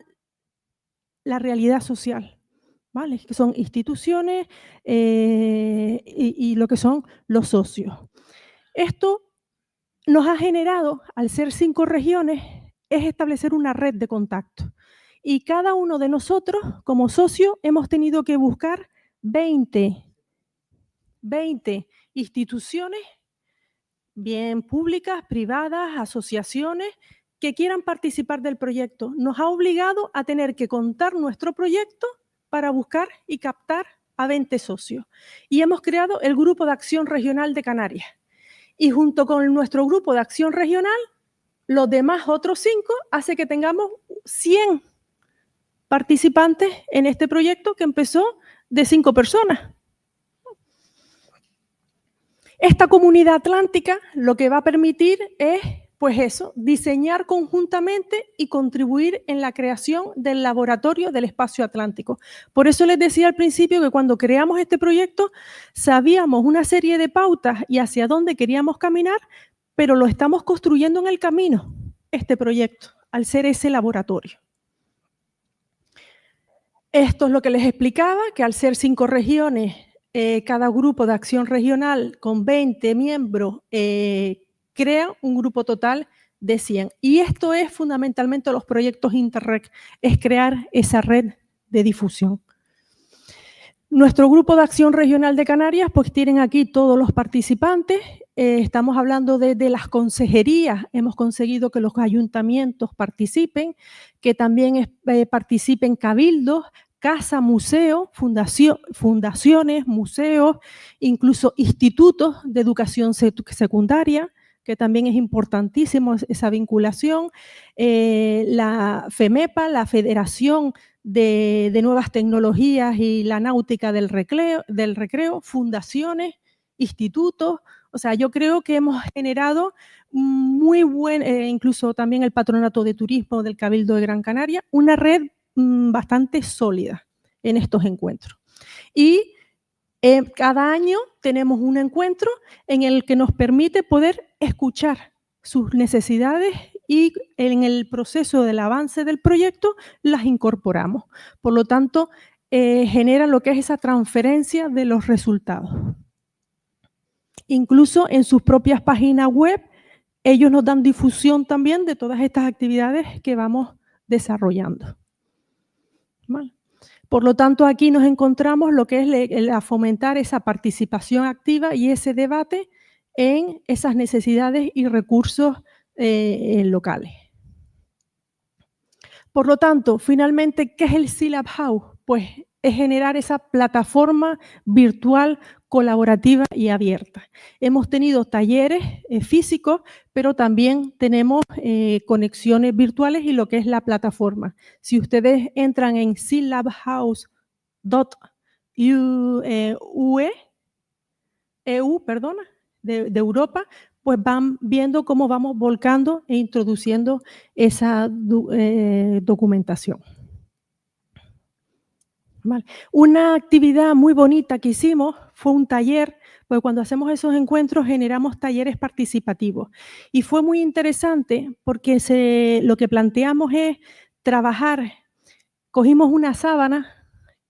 la realidad social, ¿vale? Que son instituciones y lo que son los socios. Esto nos ha generado, al ser 5 regiones, es establecer una red de contacto. Y cada uno de nosotros, como socio, hemos tenido que buscar 20 instituciones, bien públicas, privadas, asociaciones, que quieran participar del proyecto. Nos ha obligado a tener que contar nuestro proyecto para buscar y captar a 20 socios. Y hemos creado el Grupo de Acción Regional de Canarias. Y junto con nuestro Grupo de Acción Regional, los demás otros 5 hace que tengamos 100 participantes en este proyecto que empezó de 5 personas. Esta comunidad atlántica lo que va a permitir es, pues eso, diseñar conjuntamente y contribuir en la creación del laboratorio del espacio atlántico. Por eso les decía al principio que cuando creamos este proyecto sabíamos una serie de pautas y hacia dónde queríamos caminar, pero lo estamos construyendo en el camino, este proyecto, al ser ese laboratorio. Esto es lo que les explicaba, que al ser 5 regiones, cada grupo de acción regional con 20 miembros crea un grupo total de 100. Y esto es fundamentalmente los proyectos Interreg, es crear esa red de difusión. Nuestro grupo de acción regional de Canarias, pues tienen aquí todos los participantes. Estamos hablando de las consejerías. Hemos conseguido que los ayuntamientos participen, que también participen cabildos, casa, museo, fundaciones, museos, incluso institutos de educación secundaria, que también es importantísimo esa vinculación, la FEMEPA, la Federación de Nuevas Tecnologías y la Náutica del Recreo, fundaciones, institutos. O sea, yo creo que hemos generado muy buen, incluso también el Patronato de Turismo del Cabildo de Gran Canaria, una red bastante sólida en estos encuentros. Y cada año tenemos un encuentro en el que nos permite poder escuchar sus necesidades y en el proceso del avance del proyecto las incorporamos. Por lo tanto, genera lo que es esa transferencia de los resultados. Incluso en sus propias páginas web ellos nos dan difusión también de todas estas actividades que vamos desarrollando. ¿Vale? Por lo tanto, aquí nos encontramos lo que es a fomentar esa participación activa y ese debate en esas necesidades y recursos locales. Por lo tanto, finalmente, ¿qué es el SEALabHaus? Pues es generar esa plataforma virtual colaborativa y abierta. Hemos tenido talleres físicos, pero también tenemos conexiones virtuales y lo que es la plataforma. Si ustedes entran en SEALabHaus.eu, de Europa, pues van viendo cómo vamos volcando e introduciendo esa documentación. Vale. Una actividad muy bonita que hicimos fue un taller, porque cuando hacemos esos encuentros generamos talleres participativos. Y fue muy interesante porque lo que planteamos es trabajar, cogimos una sábana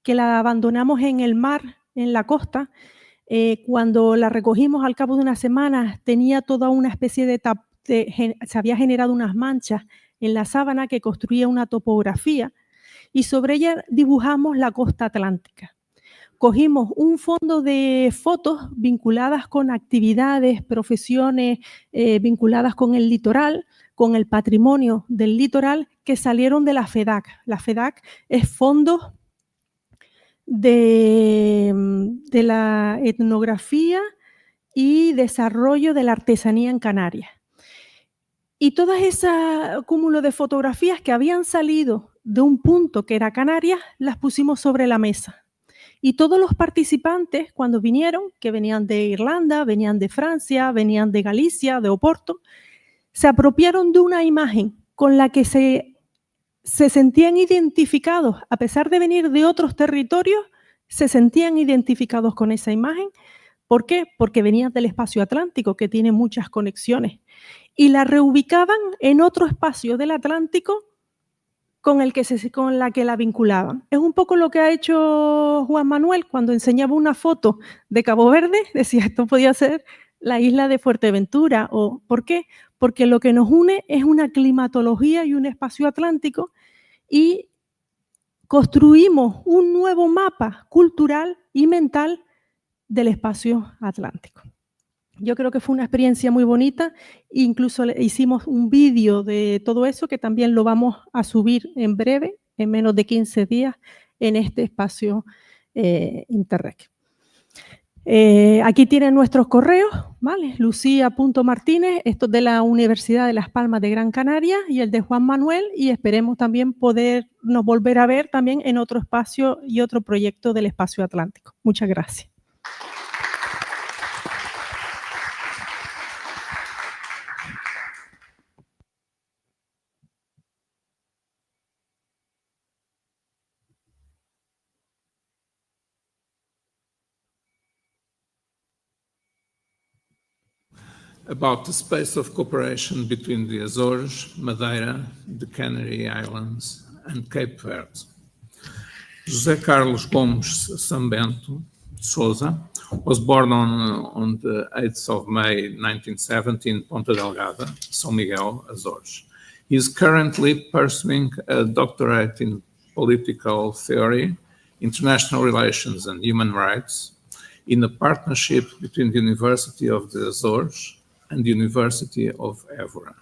que la abandonamos en el mar, en la costa. Cuando la recogimos al cabo de una semana tenía toda una especie se había generado unas manchas en la sábana que construía una topografía y sobre ella dibujamos la costa atlántica. Cogimos un fondo de fotos vinculadas con actividades, profesiones vinculadas con el litoral, con el patrimonio del litoral que salieron de la FEDAC. La FEDAC es Fondos de la Etnografía y Desarrollo de la Artesanía en Canarias. Y todo ese cúmulo de fotografías que habían salido de un punto que era Canarias, las pusimos sobre la mesa. Y todos los participantes, cuando vinieron, que venían de Irlanda, venían de Francia, venían de Galicia, de Oporto, se apropiaron de una imagen con la que se sentían identificados, a pesar de venir de otros territorios, se sentían identificados con esa imagen. ¿Por qué? Porque venían del espacio atlántico, que tiene muchas conexiones, y la reubicaban en otro espacio del Atlántico con la que la vinculaban. Es un poco lo que ha hecho Juan Manuel cuando enseñaba una foto de Cabo Verde, decía esto podía ser la isla de Fuerteventura. ¿Por qué? Porque lo que nos une es una climatología y un espacio atlántico y construimos un nuevo mapa cultural y mental del espacio atlántico. Yo creo que fue una experiencia muy bonita, incluso hicimos un vídeo de todo eso que también lo vamos a subir en breve, en menos de 15 días, en este espacio Interreg. Aquí tienen nuestros correos, ¿vale? Lucía.martínez, esto es de la Universidad de Las Palmas de Gran Canaria, y el de Juan Manuel, y esperemos también podernos volver a ver también en otro espacio y otro proyecto del espacio atlántico. Muchas gracias. About the space of cooperation between the Azores, Madeira, the Canary Islands, and Cape Verde. José Carlos Gomes San-Bento Souza was born on the 8th of May 1970 in Ponta Delgada, São Miguel, Azores. He is currently pursuing a doctorate in political theory, international relations and human rights in a partnership between the University of the Azores and the University of Évora.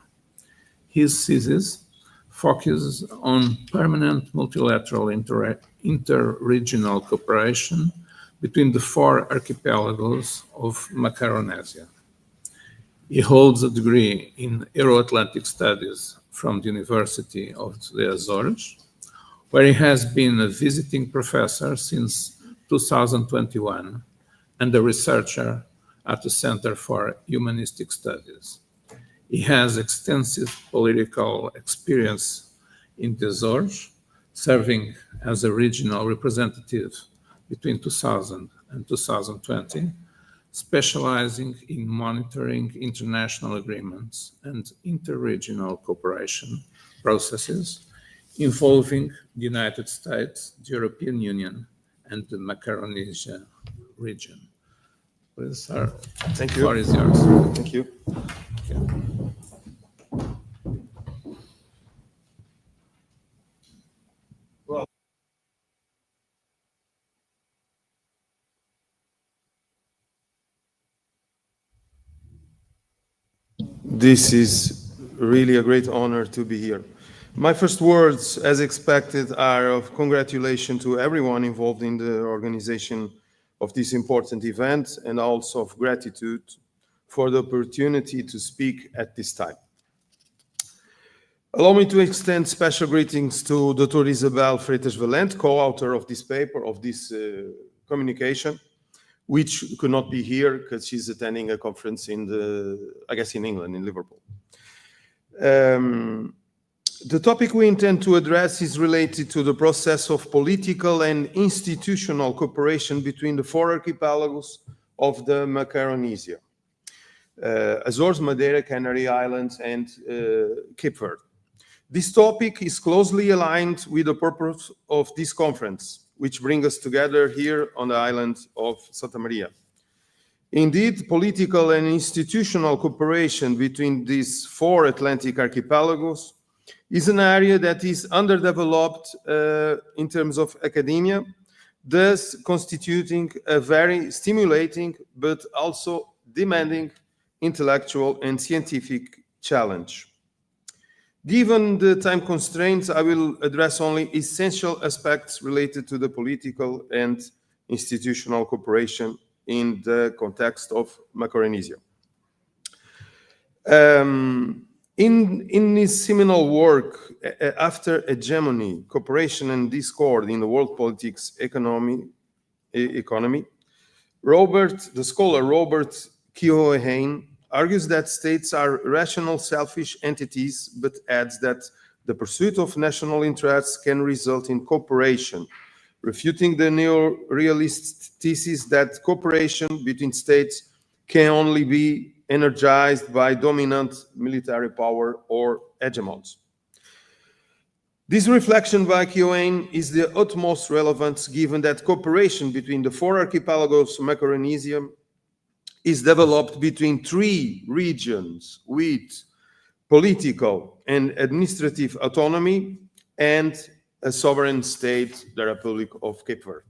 His thesis focuses on permanent multilateral interregional cooperation between the 4 archipelagos of Macaronesia. He holds a degree in Euro-Atlantic Studies from the University of the Azores, where he has been a visiting professor since 2021 and a researcher at the Center for Humanistic Studies. He has extensive political experience in the Azores, serving as a regional representative between 2000 and 2020, specializing in monitoring international agreements and interregional cooperation processes involving the United States, the European Union, and the Macaronesia region. Please, sir. Thank you. The floor is yours. Thank you. Okay. This is really a great honor to be here. My first words, as expected, are of congratulations to everyone involved in the organization of this important event, and also of gratitude for the opportunity to speak at this time. Allow me to extend special greetings to Dr. Isabel Valente, co-author of this paper, of this communication, which could not be here because she's attending a conference in England, in Liverpool. The topic we intend to address is related to the process of political and institutional cooperation between the four archipelagos of the Macaronesia, Azores, Madeira, Canary Islands, and Cape Verde. This topic is closely aligned with the purpose of this conference, which brings us together here on the island of Santa Maria. Indeed, political and institutional cooperation between these four Atlantic archipelagos is an area that is underdeveloped in terms of academia, thus constituting a very stimulating but also demanding intellectual and scientific challenge. Given the time constraints, I will address only essential aspects related to the political and institutional cooperation in the context of Macaronesia. In his seminal work, After Hegemony, Cooperation and Discord in the World Politics Economy, the scholar Robert Keohane argues that states are rational, selfish entities, but adds that the pursuit of national interests can result in cooperation, refuting the neo-realist thesis that cooperation between states can only be energized by dominant military power or hegemons. This reflection by Keohane is the utmost relevance given that cooperation between the four archipelagos of Macaronesia is developed between three regions with political and administrative autonomy and a sovereign state, the Republic of Cape Verde.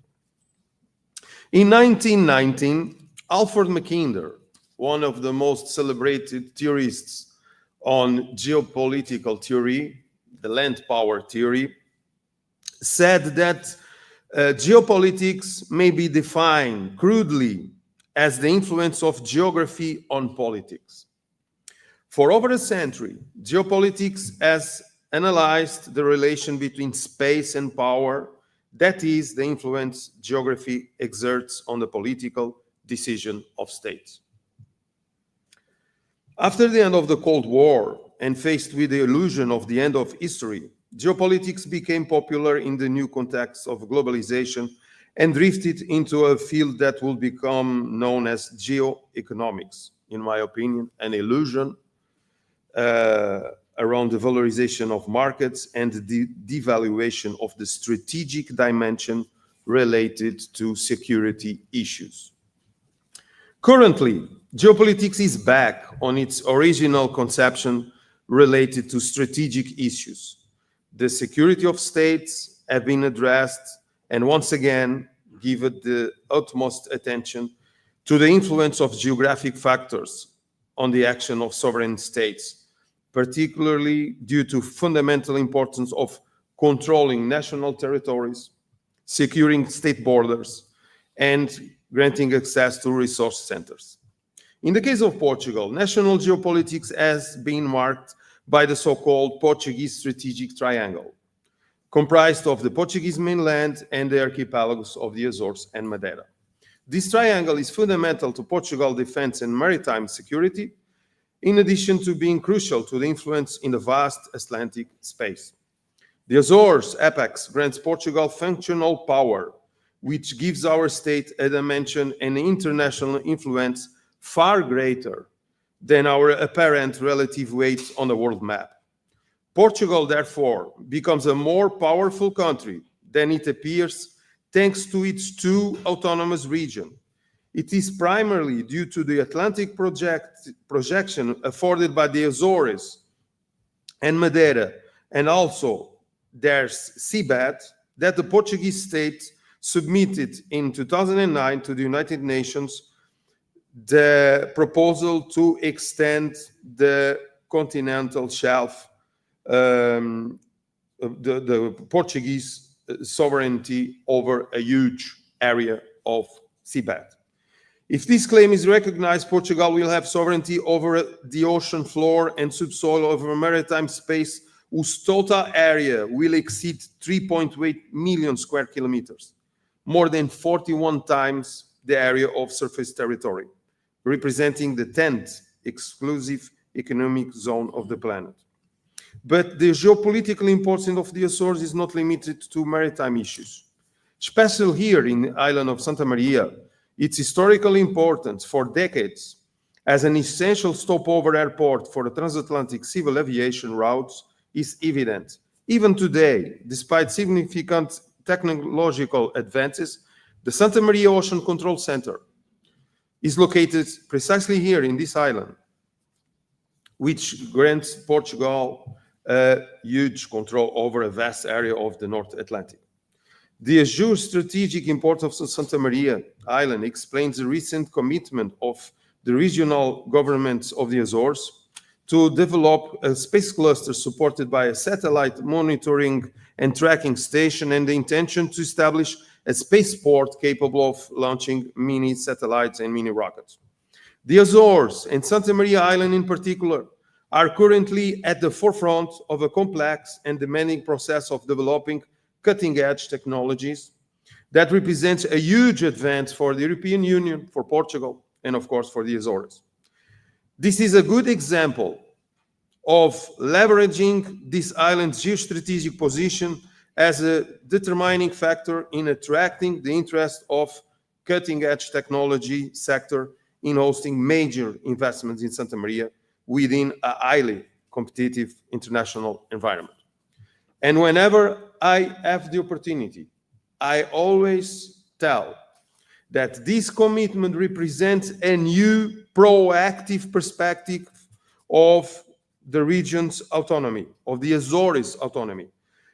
In 1919, Alfred Mackinder, one of the most celebrated theorists on geopolitical theory, the land power theory, said that geopolitics may be defined crudely as the influence of geography on politics. For over a century, geopolitics has analyzed the relation between space and power, that is, the influence geography exerts on the political decision of states. After the end of the Cold War and faced with the illusion of the end of history, geopolitics became popular in the new context of globalization and drifted into a field that will become known as geoeconomics. In my opinion, an illusion around the valorization of markets and the devaluation of the strategic dimension related to security issues. Currently, geopolitics is back on its original conception related to strategic issues. The security of states have been addressed and once again given the utmost attention to the influence of geographic factors on the action of sovereign states, particularly due to fundamental importance of controlling national territories, securing state borders, and granting access to resource centers. In the case of Portugal, national geopolitics has been marked by the so-called Portuguese strategic triangle, comprised of the Portuguese mainland and the archipelagos of the Azores and Madeira. This triangle is fundamental to Portugal's defense and maritime security, in addition to being crucial to the influence in the vast Atlantic space. The Azores apex grants Portugal functional power, which gives our state a dimension and international influence far greater than our apparent relative weight on the world map. Portugal, therefore, becomes a more powerful country than it appears thanks to its two autonomous regions. It is primarily due to the Atlantic projection afforded by the Azores and Madeira, and also their seabed, that the Portuguese state submitted in 2009 to the United Nations the proposal to extend the continental shelf, the Portuguese sovereignty over a huge area of seabed. If this claim is recognized, Portugal will have sovereignty over the ocean floor and subsoil over a maritime space whose total area will exceed 3.8 million square kilometers, more than 41 times the area of surface territory, representing the 10th exclusive economic zone of the planet. But the geopolitical importance of the Azores is not limited to maritime issues. Especially here in the island of Santa Maria, its historical importance for decades as an essential stopover airport for the transatlantic civil aviation routes is evident. Even today, despite significant technological advances, the Santa Maria Ocean Control Center is located precisely here in this island, which grants Portugal a huge control over a vast area of the North Atlantic. The geostrategic importance of Santa Maria Island explains the recent commitment of the regional governments of the Azores to develop a space cluster supported by a satellite monitoring and tracking station and the intention to establish a spaceport capable of launching mini satellites and mini rockets. The Azores and Santa Maria Island in particular are currently at the forefront of a complex and demanding process of developing cutting-edge technologies that represents a huge advance for the European Union, for Portugal, and of course for the Azores. This is a good example of leveraging this island's geostrategic position as a determining factor in attracting the interest of cutting-edge technology sector in hosting major investments in Santa Maria within a highly competitive international environment. And whenever I have the opportunity, I always tell that this commitment represents a new proactive perspective of the region's autonomy, of the Azores autonomy,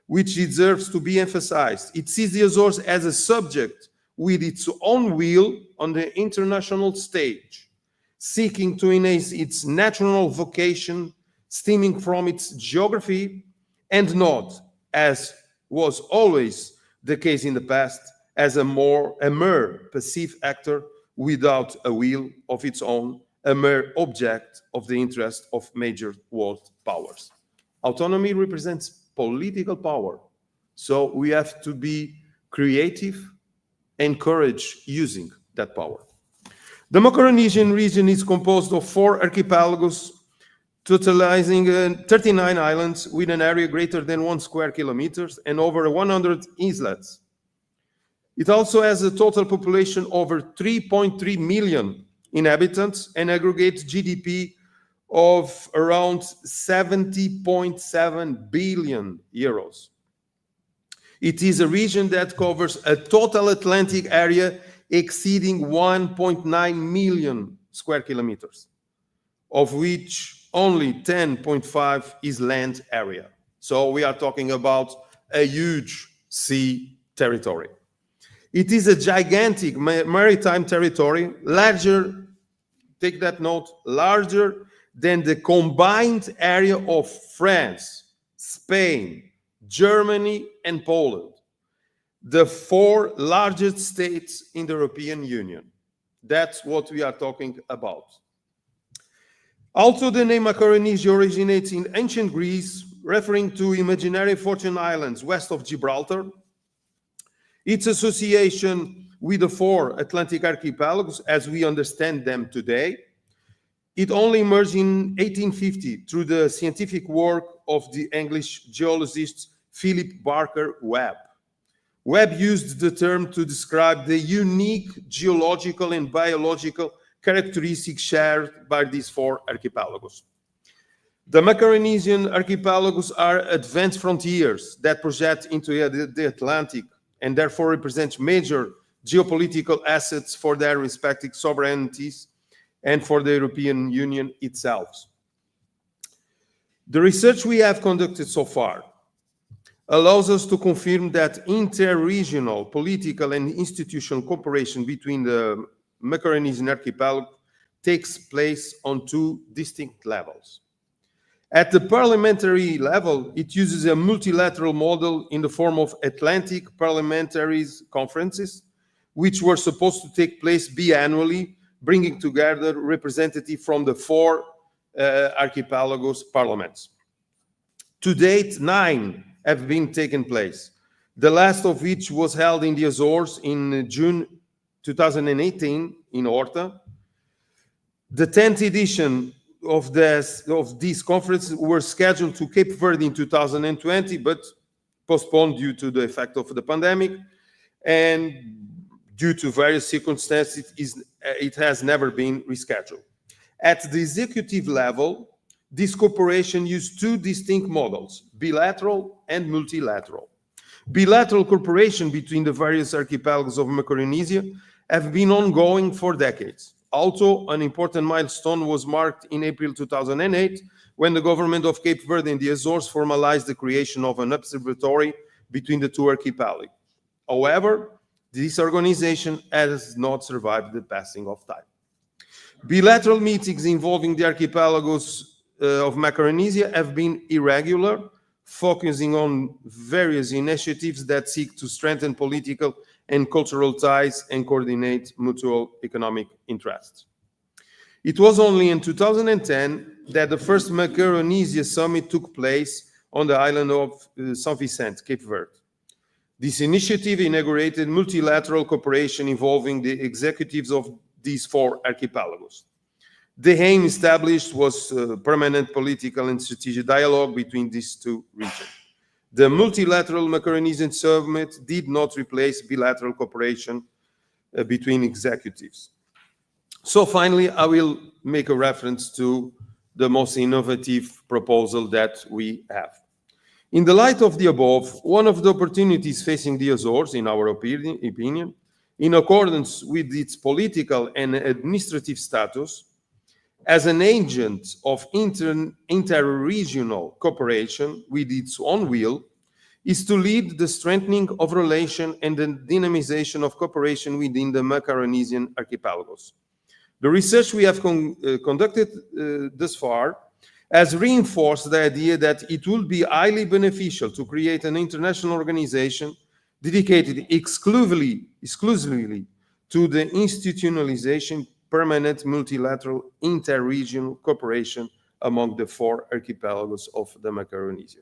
which deserves to be emphasized. It sees the Azores as a subject with its own will on the international stage, seeking to enhance its natural vocation stemming from its geography and not, as was always the case in the past, as a mere passive actor without a will of its own, a mere object of the interest of major world powers. Autonomy represents political power, so we have to be creative, encourage using that power. The Macaronesian region is composed of 4 archipelagos, totalizing 39 islands with an area greater than 1 square kilometers and over 100 islets. It also has a total population over 3.3 million inhabitants and aggregate GDP of around 70.7 billion euros. It is a region that covers a total Atlantic area exceeding 1.9 million square kilometers, of which only 10.5 is land area. So we are talking about a huge sea territory. It is a gigantic maritime territory, larger, take that note, larger than the combined area of France, Spain, Germany, and Poland, the 4 largest states in the European Union. That's what we are talking about. Also, the name Macaronesia originates in ancient Greece, referring to imaginary Fortune Islands west of Gibraltar. Its association with the 4 Atlantic archipelagos, as we understand them today, it only emerged in 1850 through the scientific work of the English geologist Philip Barker Webb. Webb used the term to describe the unique geological and biological characteristics shared by these 4 archipelagos. The Macaronesian archipelagos are advanced frontiers that project into the Atlantic and therefore represent major geopolitical assets for their respective sovereignties and for the European Union itself. The research we have conducted so far allows us to confirm that inter-regional political and institutional cooperation between the Macaronesian archipelago takes place on two distinct levels. At the parliamentary level, it uses a multilateral model in the form of Atlantic Parliamentaries conferences, which were supposed to take place biannually, bringing together representatives from the four archipelagos parliaments. To date, 9 have been taken place, the last of which was held in the Azores in June 2018 in Horta. The 10th edition of these conferences were scheduled to Cape Verde in 2020, but postponed due to the effect of the pandemic, and due to various circumstances, it has never been rescheduled. At the executive level, this cooperation used two distinct models, bilateral and multilateral. Bilateral cooperation between the various archipelagos of Micronesia have been ongoing for decades. Also, an important milestone was marked in April 2008 when the government of Cape Verde and the Azores formalized the creation of an observatory between the two archipelagi. However, this organization has not survived the passing of time. Bilateral meetings involving the archipelagos of Micronesia have been irregular, focusing on various initiatives that seek to strengthen political and cultural ties and coordinate mutual economic interests. It was only in 2010 that the first Micronesia summit took place on the island of São Vicente, Cape Verde. This initiative inaugurated multilateral cooperation involving the executives of these four archipelagos. The aim established was permanent political and strategic dialogue between these two regions. The multilateral Micronesian summit did not replace bilateral cooperation between executives. So finally, I will make a reference to the most innovative proposal that we have. In the light of the above, one of the opportunities facing the Azores, in our opinion, in accordance with its political and administrative status, as an agent of inter-regional cooperation with its own will, is to lead the strengthening of relation and the dynamization of cooperation within the Macaronesian archipelagos. The research we have conducted thus far has reinforced the idea that it will be highly beneficial to create an international organization dedicated exclusively to the institutionalization permanent multilateral inter-regional cooperation among the four archipelagos of the Micronesia.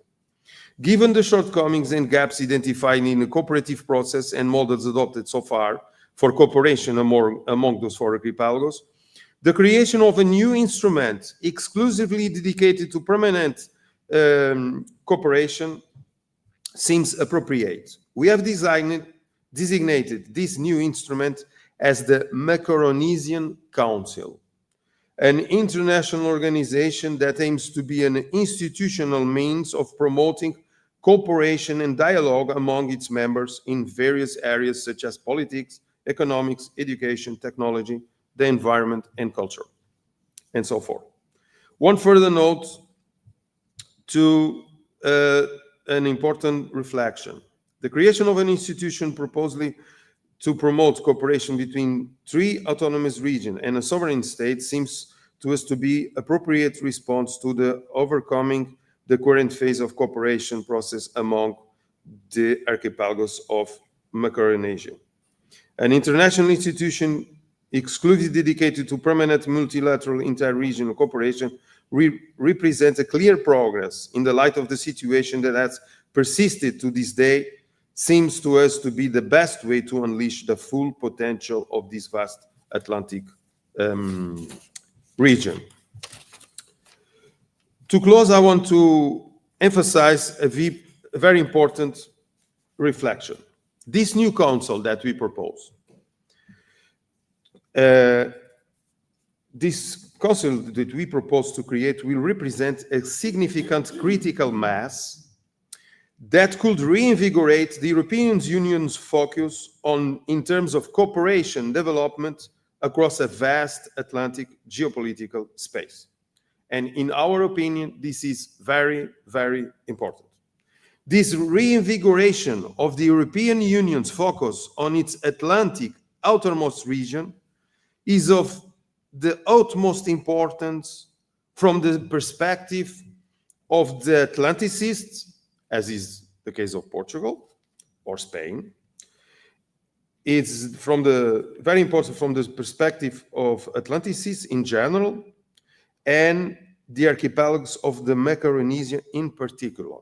Given the shortcomings and gaps identified in the cooperative process and models adopted so far for cooperation among those four archipelagos, the creation of a new instrument exclusively dedicated to permanent cooperation seems appropriate. We have designated this new instrument as the Macaronesian Council, an international organization that aims to be an institutional means of promoting cooperation and dialogue among its members in various areas such as politics, economics, education, technology, the environment, and culture, and so forth. One further note to an important reflection. The creation of an institution proposally to promote cooperation between three autonomous regions and a sovereign state seems to us to be appropriate response to the overcoming the current phase of cooperation process among the archipelagos of Micronesia. An international institution exclusively dedicated to permanent multilateral inter-regional cooperation represents a clear progress in the light of the situation that has persisted to this day, seems to us to be the best way to unleash the full potential of this vast Atlantic region. To close, I want to emphasize a very important reflection. This new council that we propose, this council that we propose to create will represent a significant critical mass that could reinvigorate the European Union's focus in terms of cooperation development across a vast Atlantic geopolitical space. And in our opinion, this is very, very important. This reinvigoration of the European Union's focus on its Atlantic outermost region is of the utmost importance from the perspective of the Atlanticists, as is the case of Portugal or Spain. It's very important from the perspective of Atlanticists in general and the archipelagos of the Macaronesia in particular.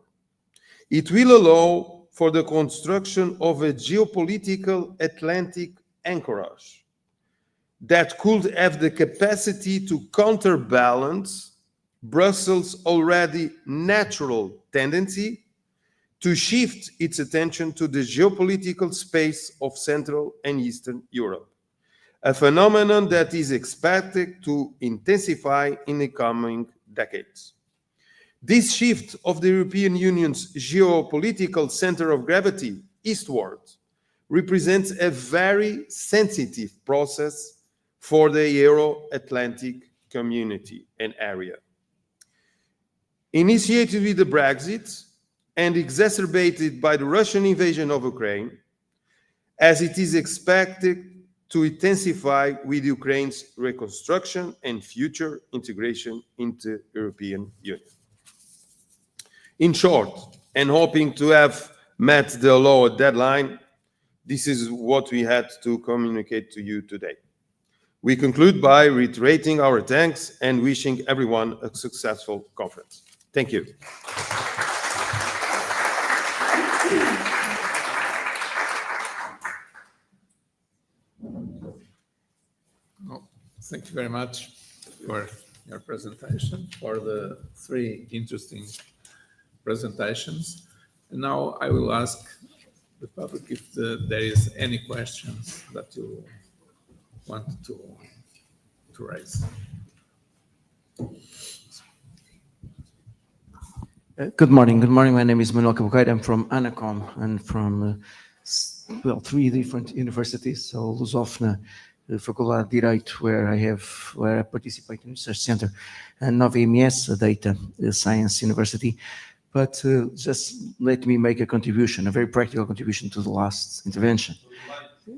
It will allow for the construction of a geopolitical Atlantic anchorage that could have the capacity to counterbalance Brussels' already natural tendency to shift its attention to the geopolitical space of Central and Eastern Europe, a phenomenon that is expected to intensify in the coming decades. This shift of the European Union's geopolitical center of gravity eastward represents a very sensitive process for the Euro-Atlantic community and area. Initiated with the Brexit and exacerbated by the Russian invasion of Ukraine, as it is expected to intensify with Ukraine's reconstruction and future integration into the European Union. In short, and hoping to have met the allowed deadline, this is what we had to communicate to you today. We conclude by reiterating our thanks and wishing everyone a successful conference. Thank you. Well, thank you very much for your presentation, for the three interesting presentations. And now I will ask the public if there is any questions that you want to raise. Good morning. Good morning. My name is Manuel. I'm from ANACOM and from, three different universities. So, Lusófona, Faculdade de Direito, where I participate in research center, and Nova EMS, a data science university. But just let me make a contribution, a very practical contribution to the last intervention.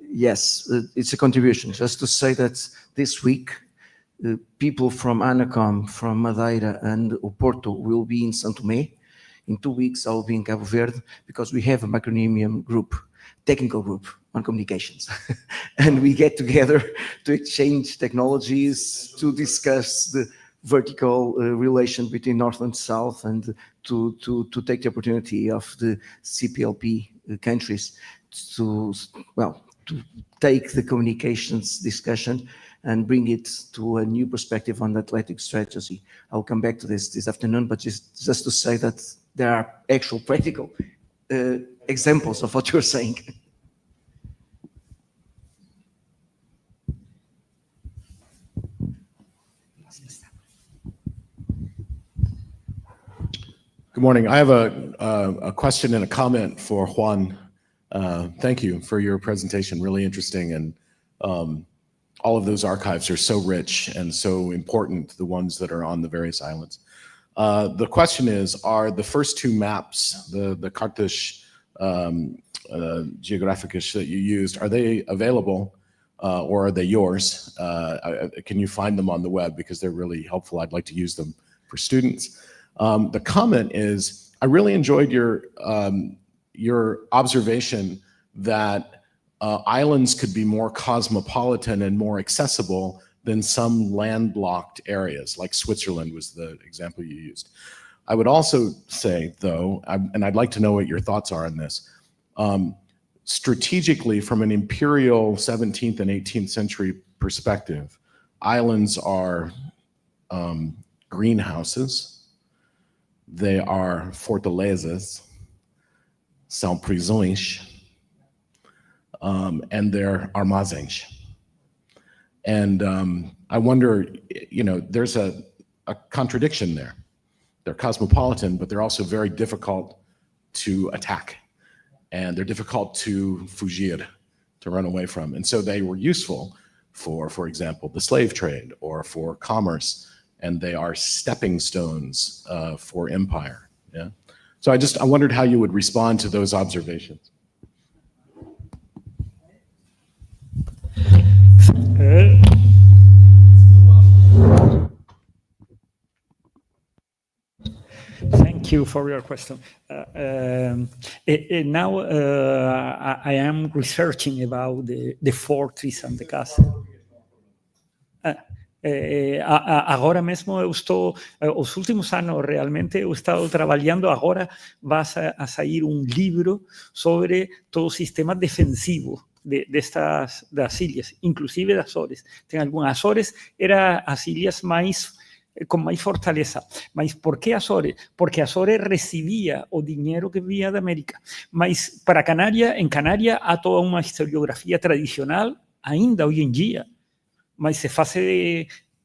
Yes, it's a contribution. Just to say that this week, people from ANACOM, from Madeira and Oporto will be in São Tomé. In 2 weeks, I'll be in Cabo Verde because we have a macronemium group, technical group on communications. And we get together to exchange technologies, to discuss the vertical relation between North and South, and to take the opportunity of the CPLP countries to take the communications discussion and bring it to a new perspective on the Atlantic strategy. I'll come back to this afternoon, but just to say that there are actual practical examples of what you're saying. Good morning. I have a question and a comment for Juan. Thank you for your presentation, really interesting, and all of those archives are so rich and so important, the ones that are on the various islands. The question is, are the first two maps, the cartas geográficas that you used, are they available or are they yours? Can you find them on the web? Because they're really helpful. I'd like to use them for students. The comment is, I really enjoyed your observation that islands could be more cosmopolitan and more accessible than some landlocked areas, like Switzerland was the example you used. I would also say, though, and I'd like to know what your thoughts are on this, strategically, from an imperial 17th and 18th century perspective, islands are greenhouses, they are fortalezas, são prisões, and they're armazéns. And I wonder, there's a contradiction there. They're cosmopolitan, but they're also very difficult to attack. And they're difficult to fugir, to run away from. And so they were useful for example, the slave trade or for commerce. And they are stepping stones for empire. Yeah. So I wondered how you would respond to those observations. you for your question. Now I am researching about the fortress and the castle. Agora mesmo eu estou, os últimos anos realmente eu estado trabalhando, agora vai a sair um livro sobre todo o sistema defensivo das ilhas, inclusive das Açores. Tem algumas Açores, era as ilhas mais com mais fortaleza. Mas por que Açores? Porque Açores recibia o dinheiro que via da América. Mas para Canaria, em Canaria há toda uma historiografia tradicional, ainda hoje em dia, mas se faz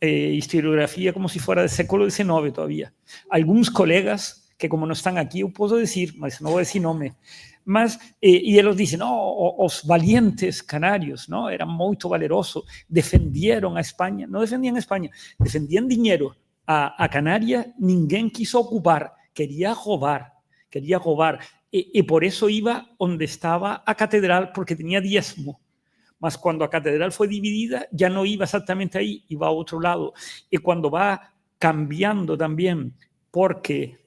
historiografia como se fora do século XIX todavía. Alguns colegas, que como não estão aqui, eu posso dizer, mas não vou dizer nome, mas, e eles dizem, no, os valientes canários, no, eram muito valerosos, defenderam a Espanha, não defendiam a Espanha, defendiam dinheiro. A Canária ninguém quis ocupar, queria roubar. E por isso iba onde estava a catedral, porque tinha diezmo. Mas quando a catedral foi dividida, já não iba exatamente aí, iba a outro lado. E quando vai cambiando também, porque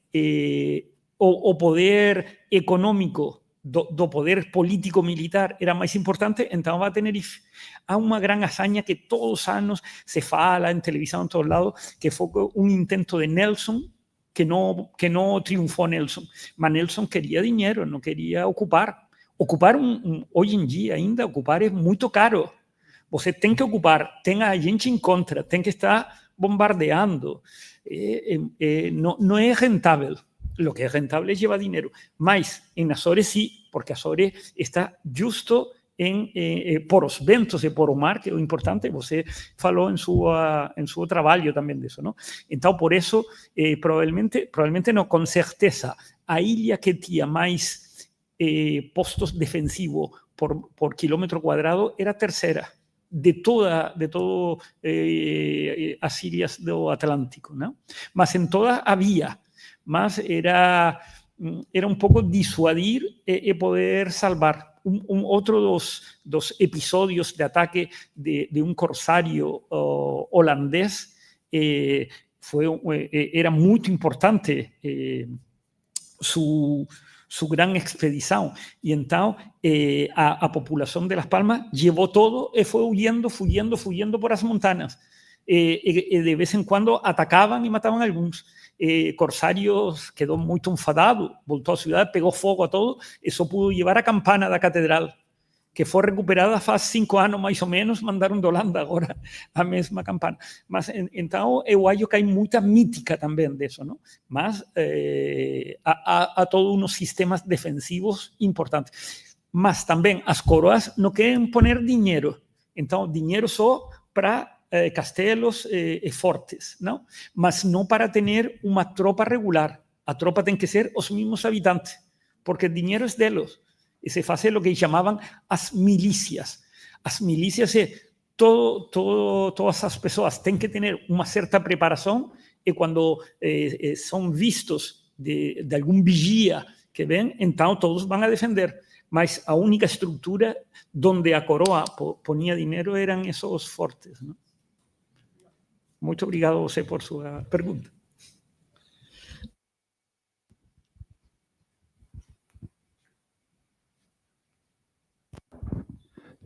o poder econômico do poder político-militar era mais importante, então vai a Tenerife. Há uma grande hazaña que todos os anos se fala em televisão, em todos lados, que foi um intento de Nelson, que não triunfou Nelson. Mas Nelson queria dinheiro, não queria ocupar. Ocupar, hoje em dia ainda, ocupar é muito caro. Você tem que ocupar, tem a gente em contra, tem que estar bombardeando. Não é rentável. Lo que é rentável é levar dinheiro. Mas em Azores sim, porque Azores está justo por os ventos e por o mar, que é o importante. Você falou em seu trabalho também disso, não? Então, por isso, provavelmente não, com certeza, a ilha que tinha mais postos defensivos por quilômetro quadrado era a terceira de todas as ilhas do Atlântico, não? Mas em todas havia, mas era um pouco disuadir e poder salvar. Outro dos episódios de ataque de um corsário holandês era muito importante su gran expedición. Y entonces a población de Las Palmas llevó todo y fue huyendo por las montañas. De vez en cuando atacaban y mataban a algunos. Corsarios quedó muy enfadado, voltó a ciudad, pegó fuego a todo. Eso pudo llevar a campana da catedral, que foi recuperada faz 5 anos, mais ou menos, mandaram de Holanda agora a mesma campana. Mas, então, eu acho que há muita mítica também disso, não? Mas há todos uns sistemas defensivos importantes. Mas também as coroas não querem poner dinheiro. Então, dinheiro só para castelos fortes, não? Mas não para ter uma tropa regular. A tropa tem que ser os mesmos habitantes, porque o dinheiro é deles. E se faz o que chamavam as milícias. As milícias é todas as pessoas têm que ter uma certa preparação e quando são vistos de algum vigia que vem, então todos vão a defender. Mas a única estrutura onde a coroa ponia dinheiro eram esses fortes, não? Muito obrigado a você por sua pergunta.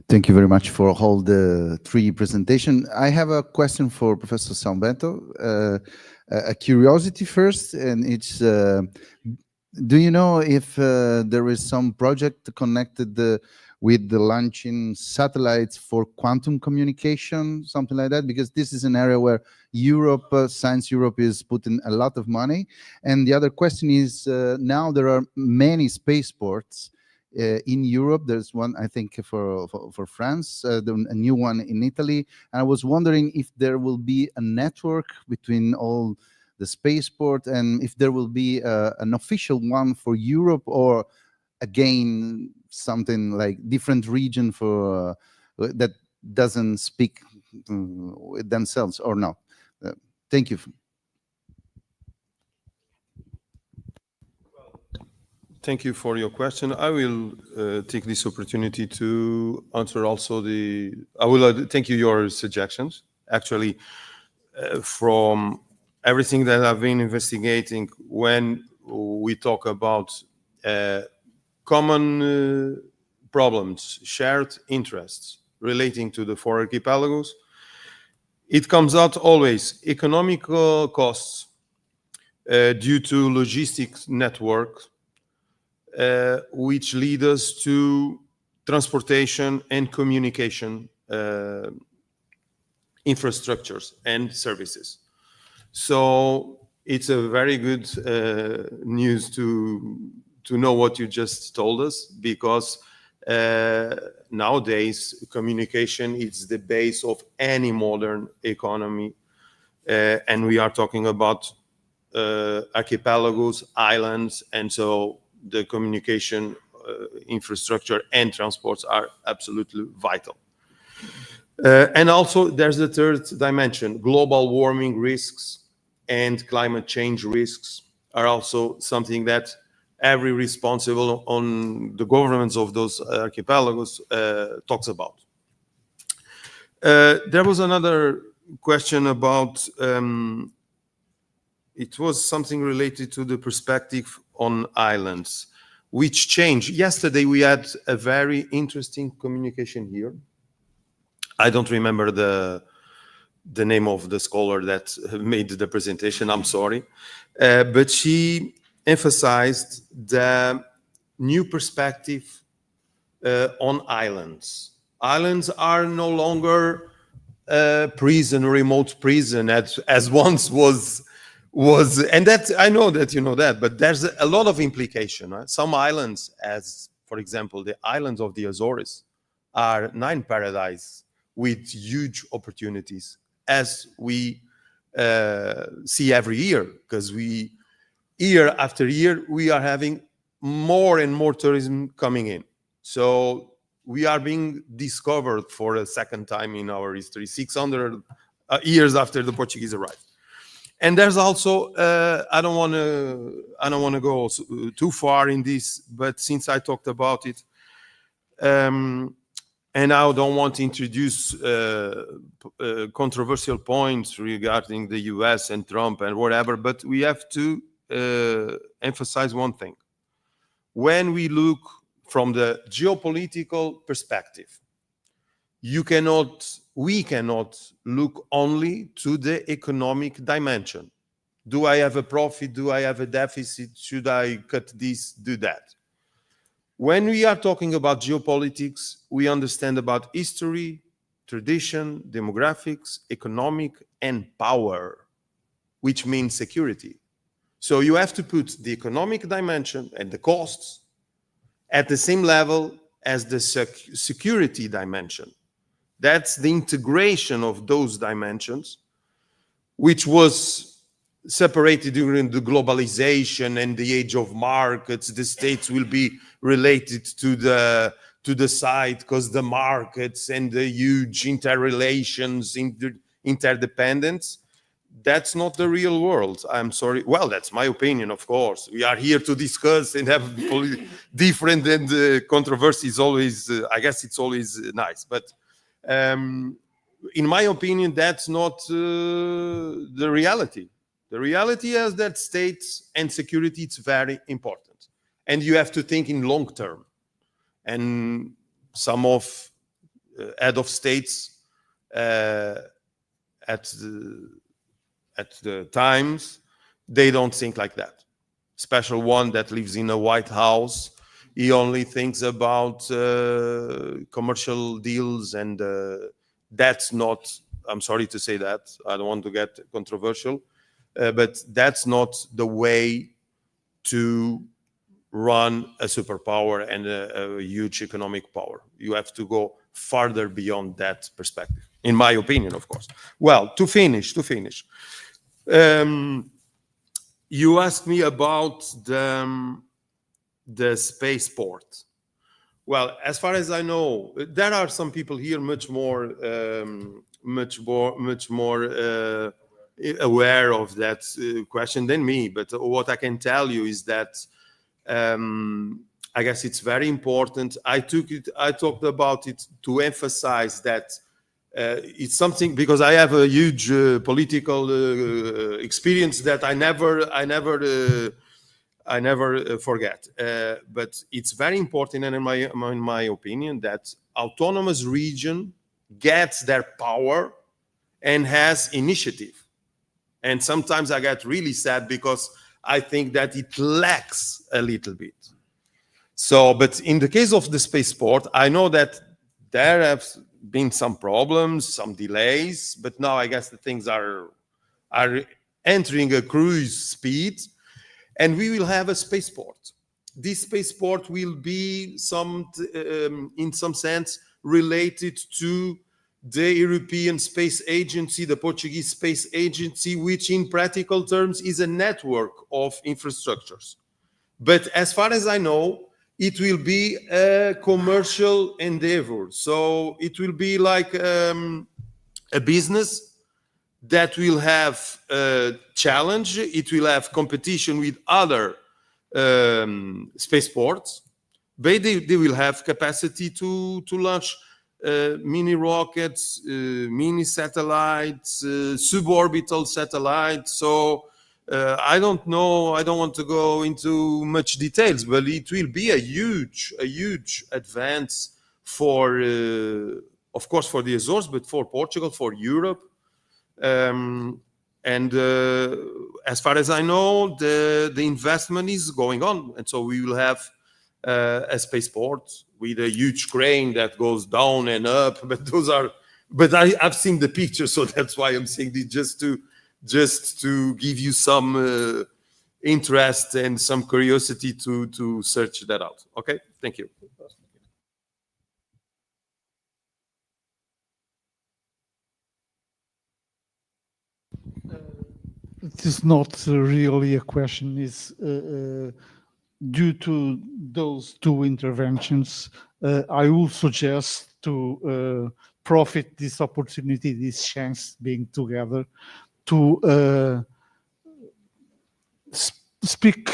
Thank you very much for all the 3 presentation. I have a question for Professor San-Bento. A curiosity first, and it's, do you know if there is some project connected with the launching satellites for quantum communication, something like that? Because this is an area where Europe, Science Europe is putting a lot of money. And the other question is, now there are many spaceports in Europe. There's one, I think, for France, a new one in Italy. And I was wondering if there will be a network between all the spaceport and if there will be an official one for Europe, or again, something like different region for that doesn't speak with themselves, or no. Thank you. Thank you for your question. I will take this opportunity to answer also I will thank you your suggestions. Actually, from everything that I've been investigating, when we talk about common problems, shared interests relating to the four archipelagos, it comes out always economical costs due to logistics network, which lead us to transportation and communication infrastructures and services. So it's a very good news to know what you just told us, because nowadays communication is the base of any modern economy, and we are talking about archipelagos, islands, and so the communication infrastructure and transports are absolutely vital. And also there's the third dimension. Global warming risks and climate change risks are also something that every responsible on the governments of those archipelagos talks about. There was another question about, it was something related to the perspective on islands, which changed. Yesterday we had a very interesting communication here. I don't remember the name of the scholar that made the presentation, I'm sorry. But she emphasized the new perspective on islands. Islands are no longer prison, remote prison, as once was, and that I know that you know that, but there's a lot of implication. Right? Some islands, as for example, the islands of the Azores, are 9 paradise with huge opportunities, as we see every year, because we, year after year, we are having more and more tourism coming in. So we are being discovered for a second time in our history, 600 years after the Portuguese arrived. And there's also, I don't want to go too far in this, but since I talked about it, and I don't want to introduce controversial points regarding the US and Trump and whatever, but we have to emphasize one thing. When we look from the geopolitical perspective, we cannot look only to the economic dimension. Do I have a profit? Do I have a deficit? Should I cut this, do that? When we are talking about geopolitics, we understand about history, tradition, demographics, economic, and power, which means security. So you have to put the economic dimension and the costs at the same level as the security dimension. That's the integration of those dimensions, which was separated during the globalization and the age of markets. The states will be related to the site because the markets and the huge interrelations, interdependence. That's not the real world. I'm sorry. Well, that's my opinion, of course. We are here to discuss and have different, and the controversy is always, I guess it's always nice. But in my opinion, that's not the reality. The reality is that states and security, it's very important. And you have to think in long term. And some of head of states at the times, they don't think like that. Special one that lives in a White House, he only thinks about commercial deals, and that's not, I'm sorry to say that, I don't want to get controversial, but that's not the way to run a superpower and a huge economic power. You have to go farther beyond that perspective, in my opinion, of course. Well, to finish, you asked me about the spaceport. Well, as far as I know, there are some people here much more aware of that question than me. But what I can tell you is that I guess it's very important. I talked about it to emphasize that it's something, because I have a huge political experience that I never forget. But it's very important, and in my opinion, that autonomous region gets their power and has initiative. And sometimes I get really sad because I think that it lacks a little bit. So, but in the case of the spaceport, I know that there have been some problems, some delays, but now I guess the things are entering a cruise speed, and we will have a spaceport. This spaceport will be in some sense related to the European Space Agency, the Portuguese Space Agency, which in practical terms is a network of infrastructures. But as far as I know, it will be a commercial endeavor. So it will be like a business that will have a challenge. It will have competition with other spaceports. But they will have capacity to launch mini rockets, mini satellites, suborbital satellites. So I don't know. I don't want to go into much details, but it will be a huge advance for, of course, for the Azores, but for Portugal, for Europe. And as far as I know, the investment is going on, and so we will have a spaceport with a huge crane that goes down and up. But those are. But I've seen the picture, so that's why I'm saying this, just to give you some interest and some curiosity to search that out. Okay, thank you. It is not really a question. It's due to those two interventions, I would suggest to profit this opportunity, this chance being together, to speak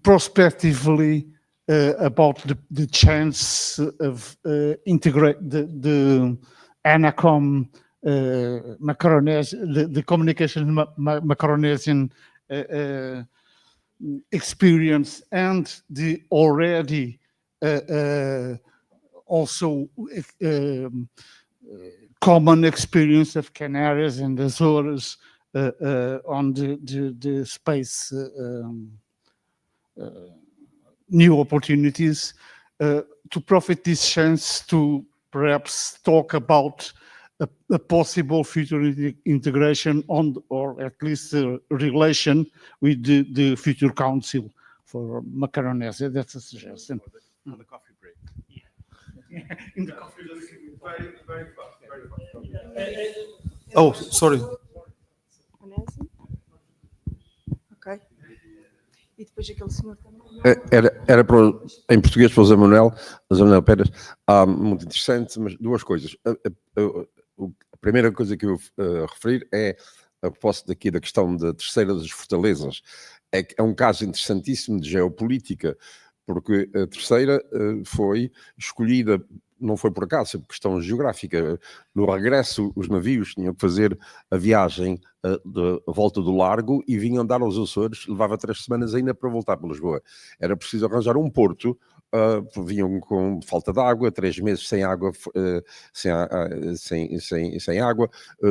prospectively about the chance of integrate the ANACOM Macaronesian, the communication Macaronesian experience, and the already also common experience of Canaries and Azores on the space new opportunities, to profit this chance to perhaps talk about a possible future integration on, or at least a relation with the future council for Macaronesia. That's a suggestion. On the coffee break. In the coffee break. Very fast. Oh, sorry. Ok. E depois aquele senhor também. Era em português para o José Manuel Pérez. Muito interessante, mas duas coisas. A primeira coisa que eu referir é a propósito daqui da questão da terceira das fortalezas. É um caso interessantíssimo de geopolítica, porque a terceira foi escolhida, não foi por acaso, foi por questão geográfica. No regresso, os navios tinham que fazer a viagem de volta do largo e vinham dar aos Açores, levava 3 semanas ainda para voltar para Lisboa. Era preciso arranjar um porto, vinham com falta de água, 3 meses sem água, sem água,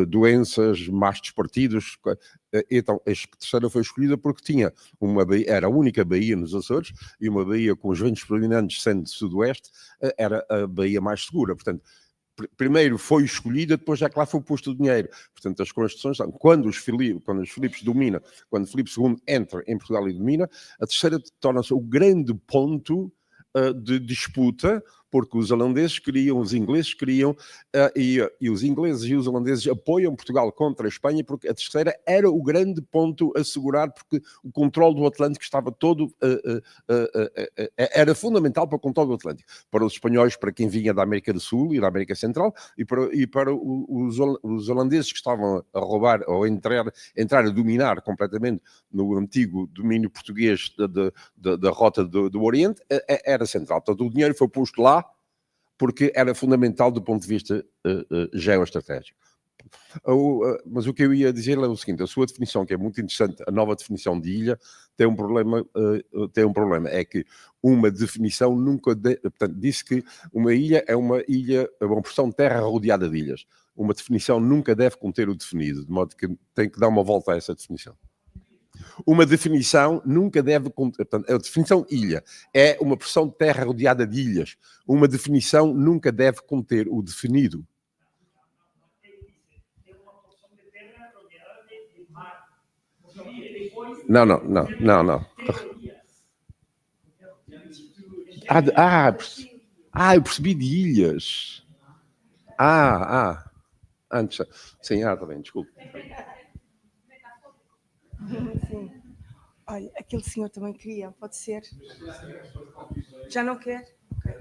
doenças, mastos partidos. Então, a terceira foi escolhida porque tinha uma baía, era a única baía nos Açores, e uma baía com os ventos predominantes sendo de sudoeste, era a baía mais segura. Portanto, primeiro foi escolhida, depois já que lá foi posto o dinheiro. Portanto, as construções, quando os Filipes domina, quando Filipe II entra em Portugal e domina, a terceira torna-se o grande ponto de disputa, porque os holandeses queriam, os ingleses queriam, e os ingleses e os holandeses apoiam Portugal contra a Espanha, porque a terceira era o grande ponto a assegurar, porque o controle do Atlântico estava todo, era fundamental para o controle do Atlântico. Para os espanhóis, para quem vinha da América do Sul e da América Central, e para os holandeses que estavam a roubar, ou entrar a dominar completamente no antigo domínio português da rota do Oriente, era central. Portanto, o dinheiro foi posto lá, porque era fundamental do ponto de vista geoestratégico. Mas o que eu ia dizer é o seguinte: a sua definição, que é muito interessante, a nova definição de ilha, tem um problema. É que uma definição nunca. Portanto, disse que uma ilha é uma porção de terra rodeada de ilhas. Uma definição nunca deve conter o definido, de modo que tem que dar uma volta a essa definição. Uma definição nunca deve conter. Portanto, a definição ilha é uma porção de terra rodeada de ilhas. Uma definição nunca deve conter o definido. Não. Eu percebi de ilhas. Antes. Sim, está bem, desculpe. Sim. Olha, aquele senhor também queria, pode ser? Já não quer? Ok.